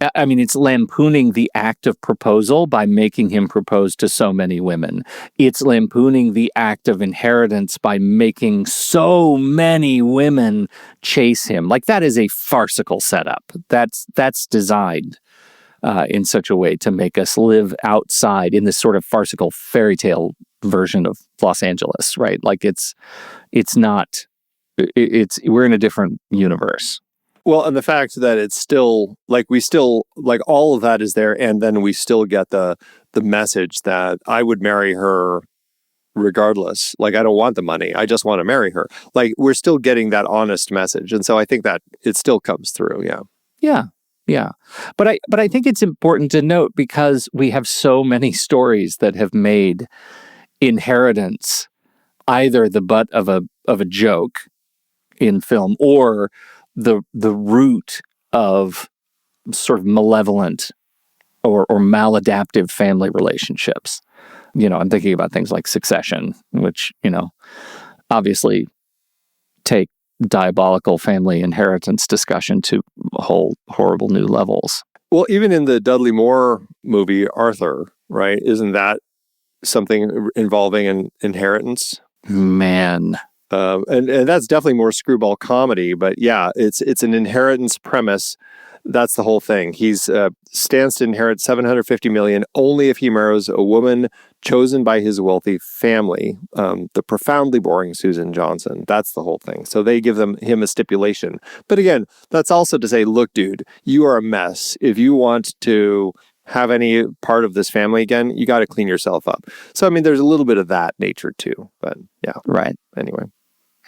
it's lampooning the act of proposal by making him propose to so many women. It's lampooning the act of inheritance by making so many women chase him. Like, that is a farcical setup. That's designed in such a way to make us live outside in this sort of farcical fairy tale version of Los Angeles, right? Like, we're in a different universe.
Well, and the fact that it's still all of that is there, and then we still get the message that I would marry her regardless. Like, I don't want the money, I just want to marry her. Like, we're still getting that honest message, and so I think that it still comes through.
Yeah. But I think it's important to note, because we have so many stories that have made inheritance either the butt of a joke in film, or the root of sort of malevolent or maladaptive family relationships. I'm thinking about things like Succession, which, obviously take diabolical family inheritance discussion to whole horrible new levels.
Well, even in the Dudley Moore movie, Arthur, right? Isn't that something involving an inheritance?
Man.
And that's definitely more screwball comedy, but yeah, it's an inheritance premise. That's the whole thing. He's stands to inherit $750 million only if he marries a woman chosen by his wealthy family. The profoundly boring Susan Johnson. That's the whole thing. So they give him a stipulation. But again, that's also to say, look, dude, you are a mess. If you want to have any part of this family again, you got to clean yourself up. So, I mean, there's a little bit of that nature too, but yeah.
Right.
Anyway.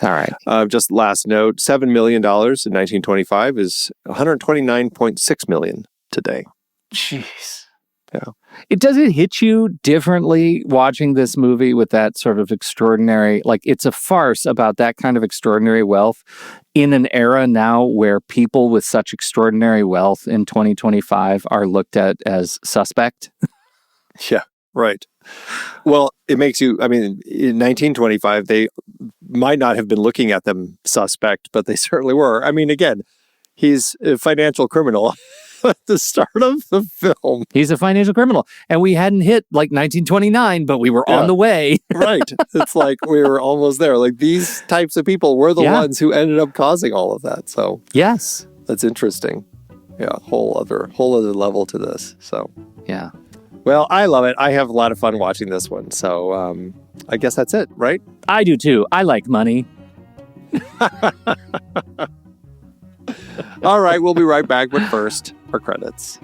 All right.
Just last note, $7 million in 1925 is $129.6 million today.
Jeez.
Yeah.
Does it hit you differently watching this movie with that sort of extraordinary, like, it's a farce about that kind of extraordinary wealth in an era now where people with such extraordinary wealth in 2025 are looked at as suspect?
Yeah, right. Well, it makes you, I mean, in 1925, they might not have been looking at them suspect, but they certainly were. I mean, again, he's a financial criminal at the start of the film.
He's a financial criminal. And we hadn't hit like 1929, but we were on the way.
Right. It's like we were almost there. Like, these types of people were the ones who ended up causing all of that. So
yes,
that's interesting. Yeah, whole other level to this. So
yeah.
Well, I love it. I have a lot of fun watching this one. So I guess that's it, right?
I do too. I like money.
All All right, we'll be right back, but first, our credits.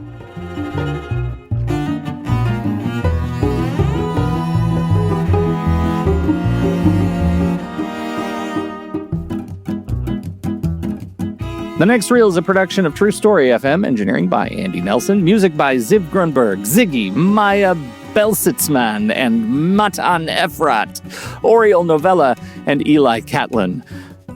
The Next Reel is a production of True Story FM, engineering by Andy Nelson, music by Ziv Grunberg, Ziggy, Maya Belsitzman, and Matan Efrat, Oriel Novella, and Eli Catlin.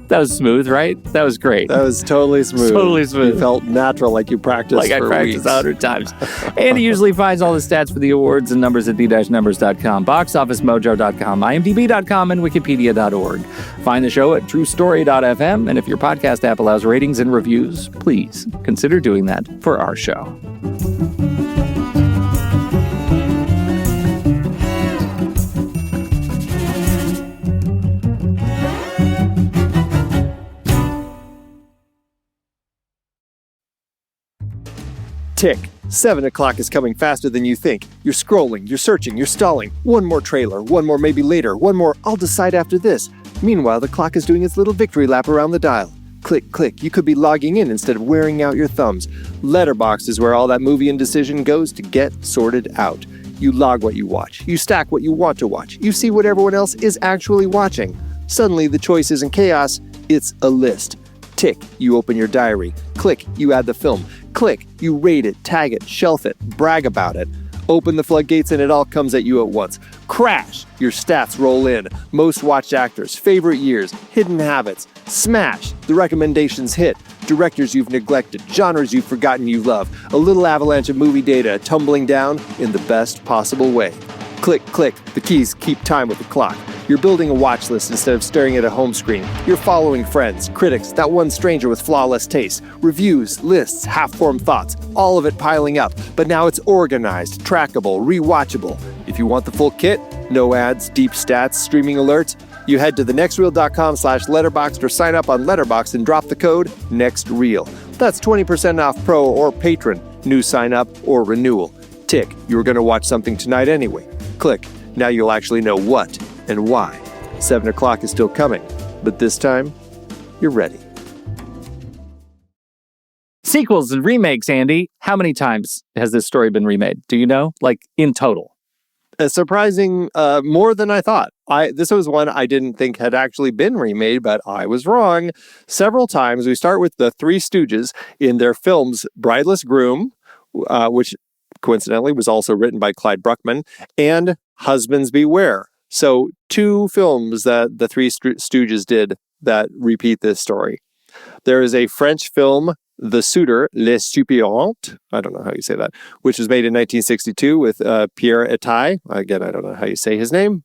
That was smooth, right? That was great.
That was totally smooth.
Totally smooth.
You felt natural, like you practiced
like
for
I practiced
weeks.
100 times. Andy usually finds all the stats for the awards and numbers at the-numbers.com, boxofficemojo.com, imdb.com, and wikipedia.org. Find the show at truestory.fm, and if your podcast app allows ratings and reviews, please consider doing that for our show.
Tick. 7 o'clock is coming faster than you think. You're scrolling, you're searching, you're stalling. One more trailer, one more maybe later, one more I'll decide after this. Meanwhile, the clock is doing its little victory lap around the dial. Click, click, you could be logging in instead of wearing out your thumbs. Letterboxd is where all that movie indecision goes to get sorted out. You log what you watch. You stack what you want to watch. You see what everyone else is actually watching. Suddenly, the choice isn't chaos, it's a list. Tick, you open your diary. Click, you add the film. Click, you rate it, tag it, shelf it, brag about it. Open the floodgates and it all comes at you at once. Crash, your stats roll in. Most watched actors, favorite years, hidden habits. Smash, the recommendations hit. Directors you've neglected, genres you've forgotten you love. A little avalanche of movie data tumbling down in the best possible way. Click, click, the keys keep time with the clock. You're building a watch list instead of staring at a home screen. You're following friends, critics, that one stranger with flawless taste, reviews, lists, half-formed thoughts, all of it piling up. But now it's organized, trackable, rewatchable. If you want the full kit, no ads, deep stats, streaming alerts, you head to thenextreel.com/letterboxd or sign up on Letterboxd and drop the code NEXTREEL. That's 20% off Pro or Patron, new sign up or renewal. Tick, you were going to watch something tonight anyway. Click, now you'll actually know what and why. 7 o'clock is still coming, but this time, you're ready.
Sequels and remakes, Andy. How many times has this story been remade? Do you know? Like, in total?
A surprising, more than I thought. This was one I didn't think had actually been remade, but I was wrong. Several times. We start with the Three Stooges in their films Brideless Groom, which coincidentally was also written by Clyde Bruckman, and Husbands Beware. So 2 films that the Three Stooges did that repeat this story. There is a French film, The Suitor, Les Suppliants, I don't know how you say that, which was made in 1962 with Pierre Etaille. Again, I don't know how you say his name.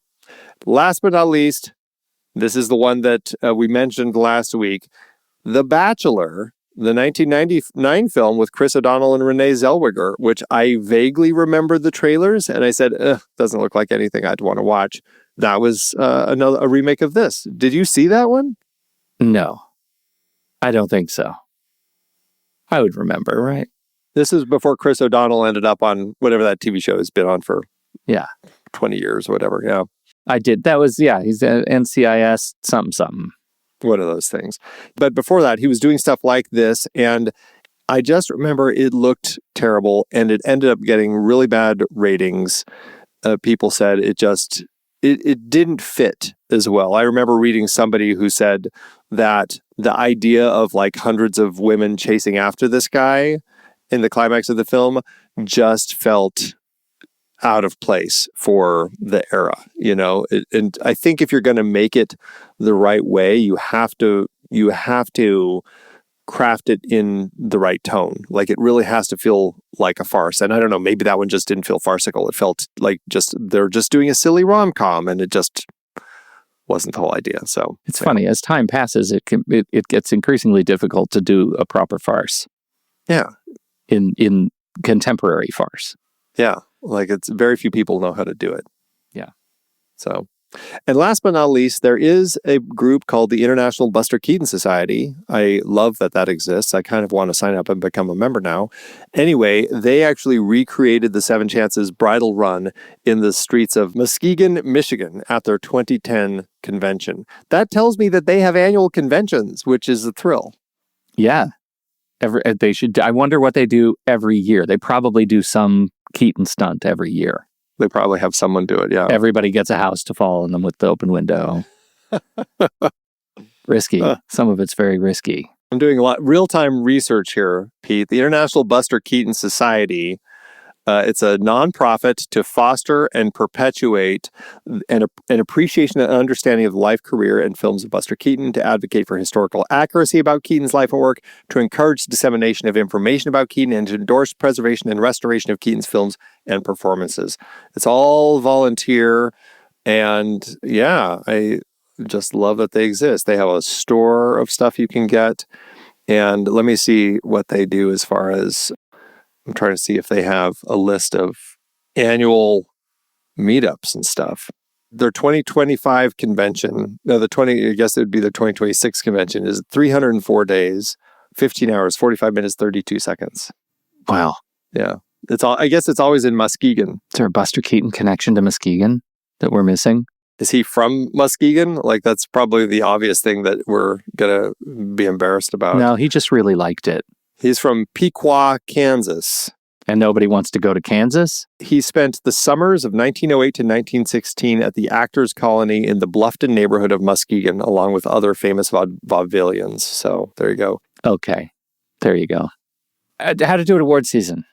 Last but not least, this is the one that we mentioned last week, The Bachelor, the 1999 film with Chris O'Donnell and Renee Zellweger, which I vaguely remembered the trailers, and I said, doesn't look like anything I'd want to watch. That was a remake of this. Did you see that one?
No, I don't think so. I would remember, right?
This is before Chris O'Donnell ended up on whatever that TV show has been on for 20 years or whatever. Yeah,
I did. That was, he's NCIS something.
One of those things. But before that, he was doing stuff like this, and I just remember it looked terrible, and it ended up getting really bad ratings. People said it didn't fit as well. I remember reading somebody who said that the idea of like hundreds of women chasing after this guy in the climax of the film just felt out of place for the era, and I think if you're going to make it the right way, you have to craft it in the right tone. Like it really has to feel like a farce. And I don't know, maybe that one just didn't feel farcical. It felt like they're just doing a silly rom-com, and it just wasn't the whole idea. So
it's funny, as time passes, it gets increasingly difficult to do a proper farce.
Yeah.
In contemporary farce.
Yeah. Like it's very few people know how to do it.
Yeah.
So, and last but not least, there is a group called the International Buster Keaton Society. I love that exists. I kind of want to sign up and become a member now. Anyway, they actually recreated the Seven Chances Bridal Run in the streets of Muskegon, Michigan at their 2010 convention. That tells me that they have annual conventions, which is a thrill.
Yeah. They should. I wonder what they do every year. They probably do some Keaton stunt every year.
They probably have someone do it, yeah.
Everybody gets a house to fall on them with the open window. Risky. Some of it's very risky.
I'm doing a lot real-time research here, Pete. The International Buster Keaton Society, it's a nonprofit to foster and perpetuate an appreciation and understanding of the life, career, and films of Buster Keaton, to advocate for historical accuracy about Keaton's life and work, to encourage dissemination of information about Keaton, and to endorse preservation and restoration of Keaton's films and performances. It's all volunteer, and yeah, I just love that they exist. They have a store of stuff you can get, and let me see what they do as far as, I'm trying to see if they have a list of annual meetups and stuff. Their 2025 convention, no, I guess it would be their 2026 convention, is 304 days, 15 hours, 45 minutes, 32 seconds.
Wow.
Yeah. I guess it's always in Muskegon.
Is there a Buster Keaton connection to Muskegon that we're missing?
Is he from Muskegon? Like, that's probably the obvious thing that we're going to be embarrassed about.
No, he just really liked it.
He's from Pequot, Kansas.
And nobody wants to go to Kansas?
He spent the summers of 1908 to 1916 at the Actors Colony in the Bluffton neighborhood of Muskegon, along with other famous vaudevillians. So there you go.
Okay. There you go. How to do it award season?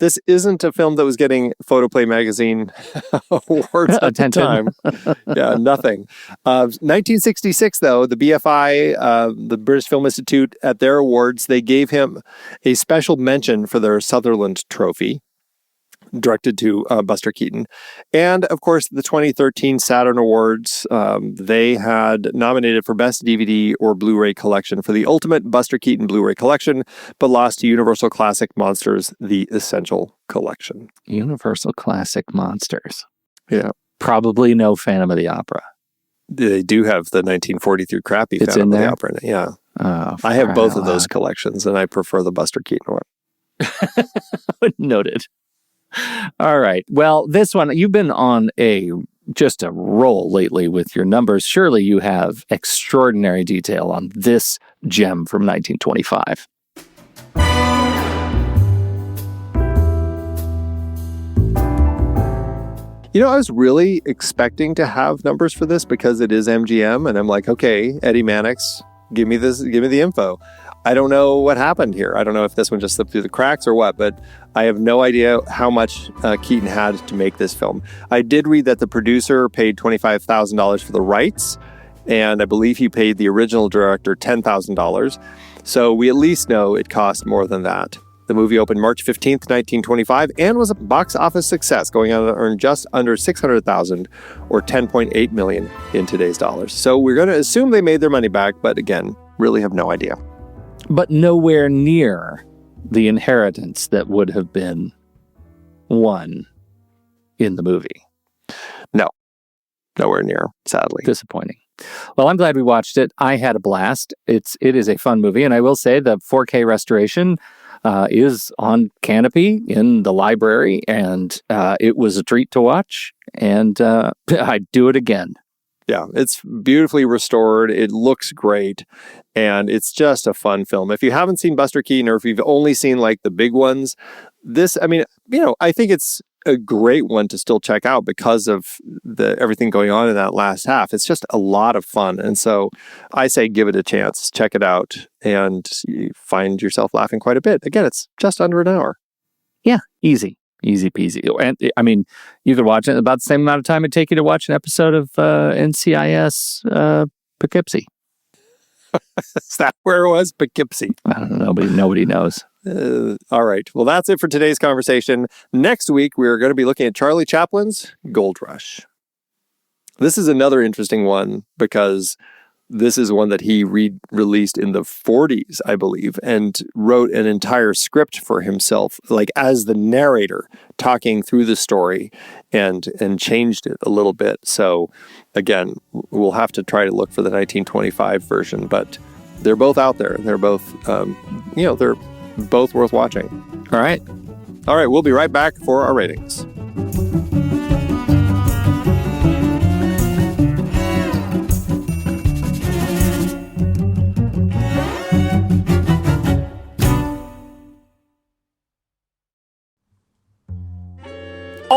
This isn't a film that was getting Photoplay magazine awards at the time. Yeah, nothing. 1966, though, the BFI, the British Film Institute, at their awards, they gave him a special mention for their Sutherland Trophy, directed to Buster Keaton. And, of course, the 2013 Saturn Awards, they had nominated for Best DVD or Blu-ray Collection for the Ultimate Buster Keaton Blu-ray Collection, but lost to Universal Classic Monsters, The Essential Collection.
Universal Classic Monsters.
Yeah.
Probably no Phantom of the Opera.
They do have the 1943 crappy Phantom of the Opera in it, yeah.
Oh,
I have both of those collections, and I prefer the Buster Keaton one.
Noted. All right. Well, this one, you've been on just a roll lately with your numbers. Surely you have extraordinary detail on this gem from 1925.
I was really expecting to have numbers for this because it is MGM, and I'm like, okay, Eddie Mannix, give me the info. I don't know what happened here. I don't know if this one just slipped through the cracks or what, but I have no idea how much Keaton had to make this film. I did read that the producer paid $25,000 for the rights, and I believe he paid the original director $10,000. So we at least know it cost more than that. The movie opened March 15th, 1925, and was a box office success, going on to earn just under $600,000 or $10.8 million in today's dollars. So we're going to assume they made their money back, but again, really have no idea.
But nowhere near the inheritance that would have been won in the movie.
No, nowhere near, sadly.
Disappointing. Well, I'm glad we watched it. I had a blast. It is a fun movie, and I will say the 4K restoration is on Canopy in the library, and it was a treat to watch, and I'd do it again.
Yeah, it's beautifully restored. It looks great, and it's just a fun film. If you haven't seen Buster Keaton, or if you've only seen like the big ones, I think it's a great one to still check out because of everything going on in that last half. It's just a lot of fun, and so I say give it a chance, check it out, and you find yourself laughing quite a bit. Again, it's just under an hour.
Yeah, easy peasy. And I mean, you could watch it about the same amount of time it'd take you to watch an episode of NCIS Poughkeepsie.
Is that where it was? Poughkeepsie.
I don't know. Nobody knows.
All right. Well, that's it for today's conversation. Next week, we're going to be looking at Charlie Chaplin's Gold Rush. This is another interesting one because this is one that he released in the 40s, I believe, and wrote an entire script for himself, like as the narrator, talking through the story and changed it a little bit. So again, we'll have to try to look for the 1925 version, but they're both out there. They're both, they're both worth watching.
All right.
We'll be right back for our ratings.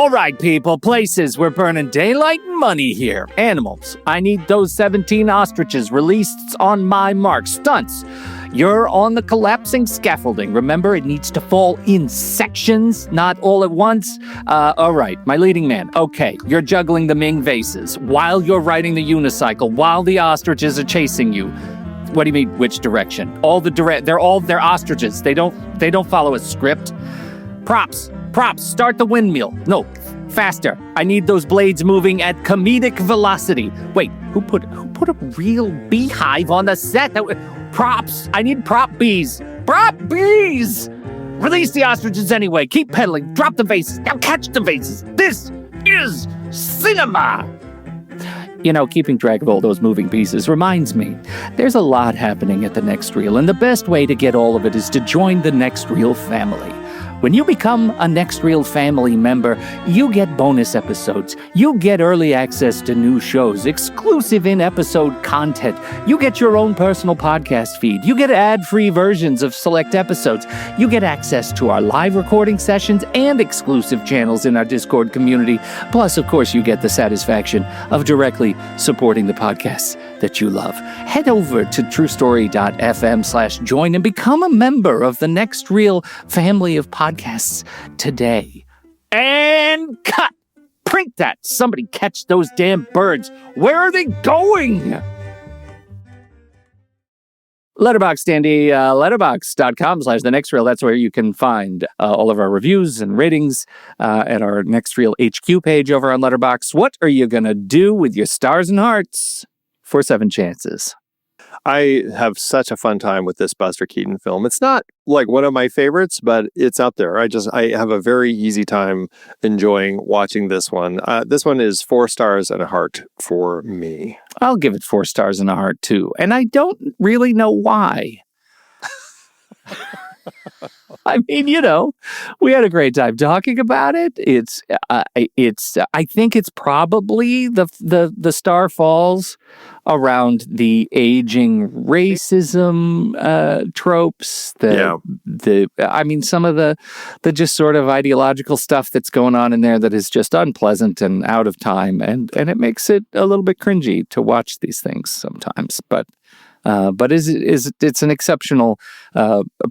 All right, people, places. We're burning daylight and money here. Animals. I need those 17 ostriches released on my mark. Stunts. You're on the collapsing scaffolding. Remember, it needs to fall in sections, not all at once. All right, my leading man. Okay, you're juggling the Ming vases while you're riding the unicycle, while the ostriches are chasing you. What do you mean, which direction? They're ostriches. They don't follow a script. Props, start the windmill. No, faster. I need those blades moving at comedic velocity. Wait, who put a real beehive on the set? Props, I need prop bees. Prop bees! Release the ostriches anyway. Keep pedaling. Drop the vases. Now catch the vases. This is cinema. You know, keeping track of all those moving pieces reminds me, there's a lot happening at the Next Reel, and the best way to get all of it is to join the Next Reel family. When you become a Next Reel family member, you get bonus episodes. You get early access to new shows, exclusive in-episode content. You get your own personal podcast feed. You get ad-free versions of select episodes. You get access to our live recording sessions and exclusive channels in our Discord community. Plus, of course, you get the satisfaction of directly supporting the podcasts that you love. Head over to truestory.fm/join and become a member of the Next Reel family of podcasts today. And cut! Print that! Somebody catch those damn birds! Where are they going? Letterboxd, Andy, letterboxd.com/thenextreel. That's where you can find all of our reviews and ratings at our Next Reel HQ page over on Letterboxd. What are you going to do with your stars and hearts for 7 chances?
I have such a fun time with this Buster Keaton film. It's not like one of my favorites, but it's up there. I have a very easy time enjoying watching this one. This one is 4 stars and a heart for me.
I'll give it 4 stars and a heart too. And I don't really know why. I mean, you know, we had a great time talking about it. I think it's probably the star falls around the aging racism tropes. Some of the just sort of ideological stuff that's going on in there that is just unpleasant and out of time, and it makes it a little bit cringy to watch these things sometimes. But it's an exceptional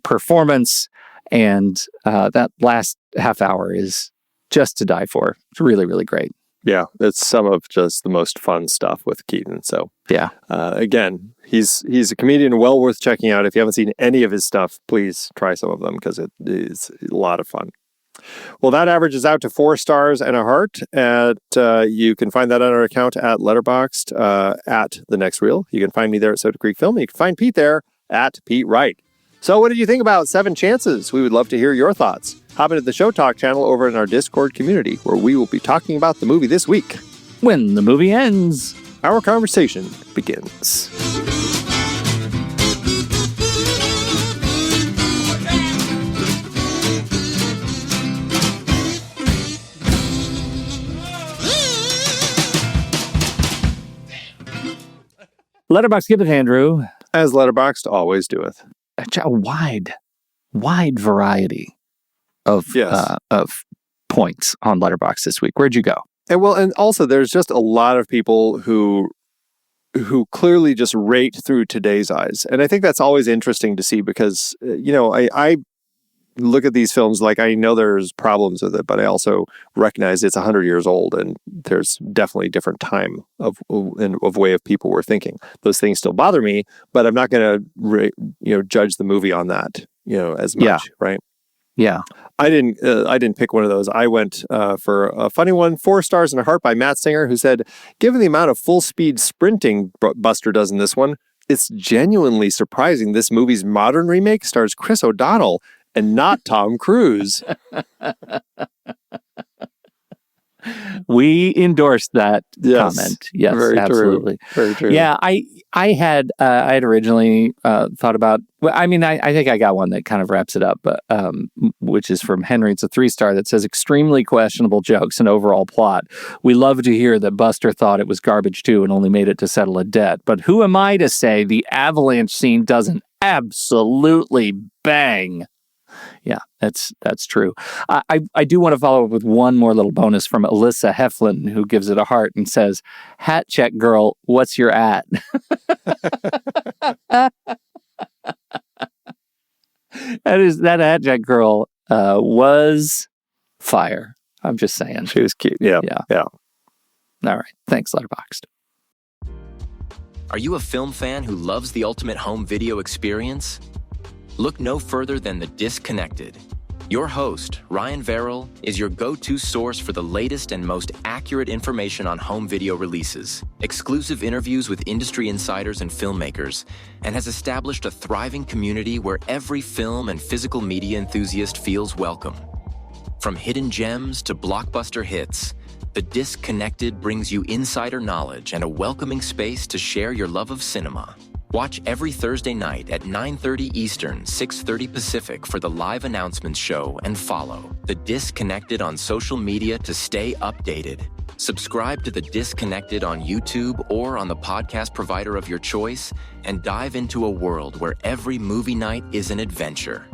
performance, and that last half hour is just to die for. It's really, really great.
Yeah, it's some of just the most fun stuff with Keaton. So
yeah,
again, he's a comedian well worth checking out. If you haven't seen any of his stuff, please try some of them because it is a lot of fun. Well, that averages out to 4 stars and a heart. You can find that on our account at Letterboxd at The Next Reel. You can find me there at Soda Creek Film. You can find Pete there at Pete Wright. So what did you think about 7 Chances? We would love to hear your thoughts. Hop into the Show Talk channel over in our Discord community, where we will be talking about the movie this week.
When the movie ends,
our conversation begins.
Letterboxd give it, Andrew.
As Letterboxd always doeth.
A wide variety of points on Letterboxd this week. Where'd you go?
And also there's just a lot of people who clearly just rate through today's eyes. And I think that's always interesting to see because, I look at these films like I know there's problems with it, but I also recognize it's 100 years old and there's definitely a different time of way of people were thinking. Those things still bother me, but I'm not going to judge the movie on that as much, right?
Yeah.
I didn't pick one of those. I went for a funny one, 4 stars and a heart by Matt Singer, who said, given the amount of full speed sprinting Buster does in this one, it's genuinely surprising this movie's modern remake stars Chris O'Donnell and not Tom Cruise.
We endorsed that comment. Yes,
very
absolutely.
True. Very true.
Yeah, I had originally thought about. Well, I mean, I think I got one that kind of wraps it up, but which is from Henry. It's a 3-star that says extremely questionable jokes and overall plot. We love to hear that Buster thought it was garbage too and only made it to settle a debt. But who am I to say the avalanche scene doesn't absolutely bang? Yeah, that's true. I do want to follow up with one more little bonus from Alyssa Heflin, who gives it a heart and says, "Hat check, girl. What's your at?" That hat check girl was fire. I'm just saying.
She was cute. Yeah.
All right. Thanks, Letterboxd.
Are you a film fan who loves the ultimate home video experience? Look no further than The Disconnected. Your host, Ryan Verrill, is your go-to source for the latest and most accurate information on home video releases, exclusive interviews with industry insiders and filmmakers, and has established a thriving community where every film and physical media enthusiast feels welcome. From hidden gems to blockbuster hits, The Disconnected brings you insider knowledge and a welcoming space to share your love of cinema. Watch every Thursday night at 9:30 Eastern, 6:30 Pacific for the live announcements show and follow The Disconnected on social media to stay updated. Subscribe to The Disconnected on YouTube or on the podcast provider of your choice and dive into a world where every movie night is an adventure.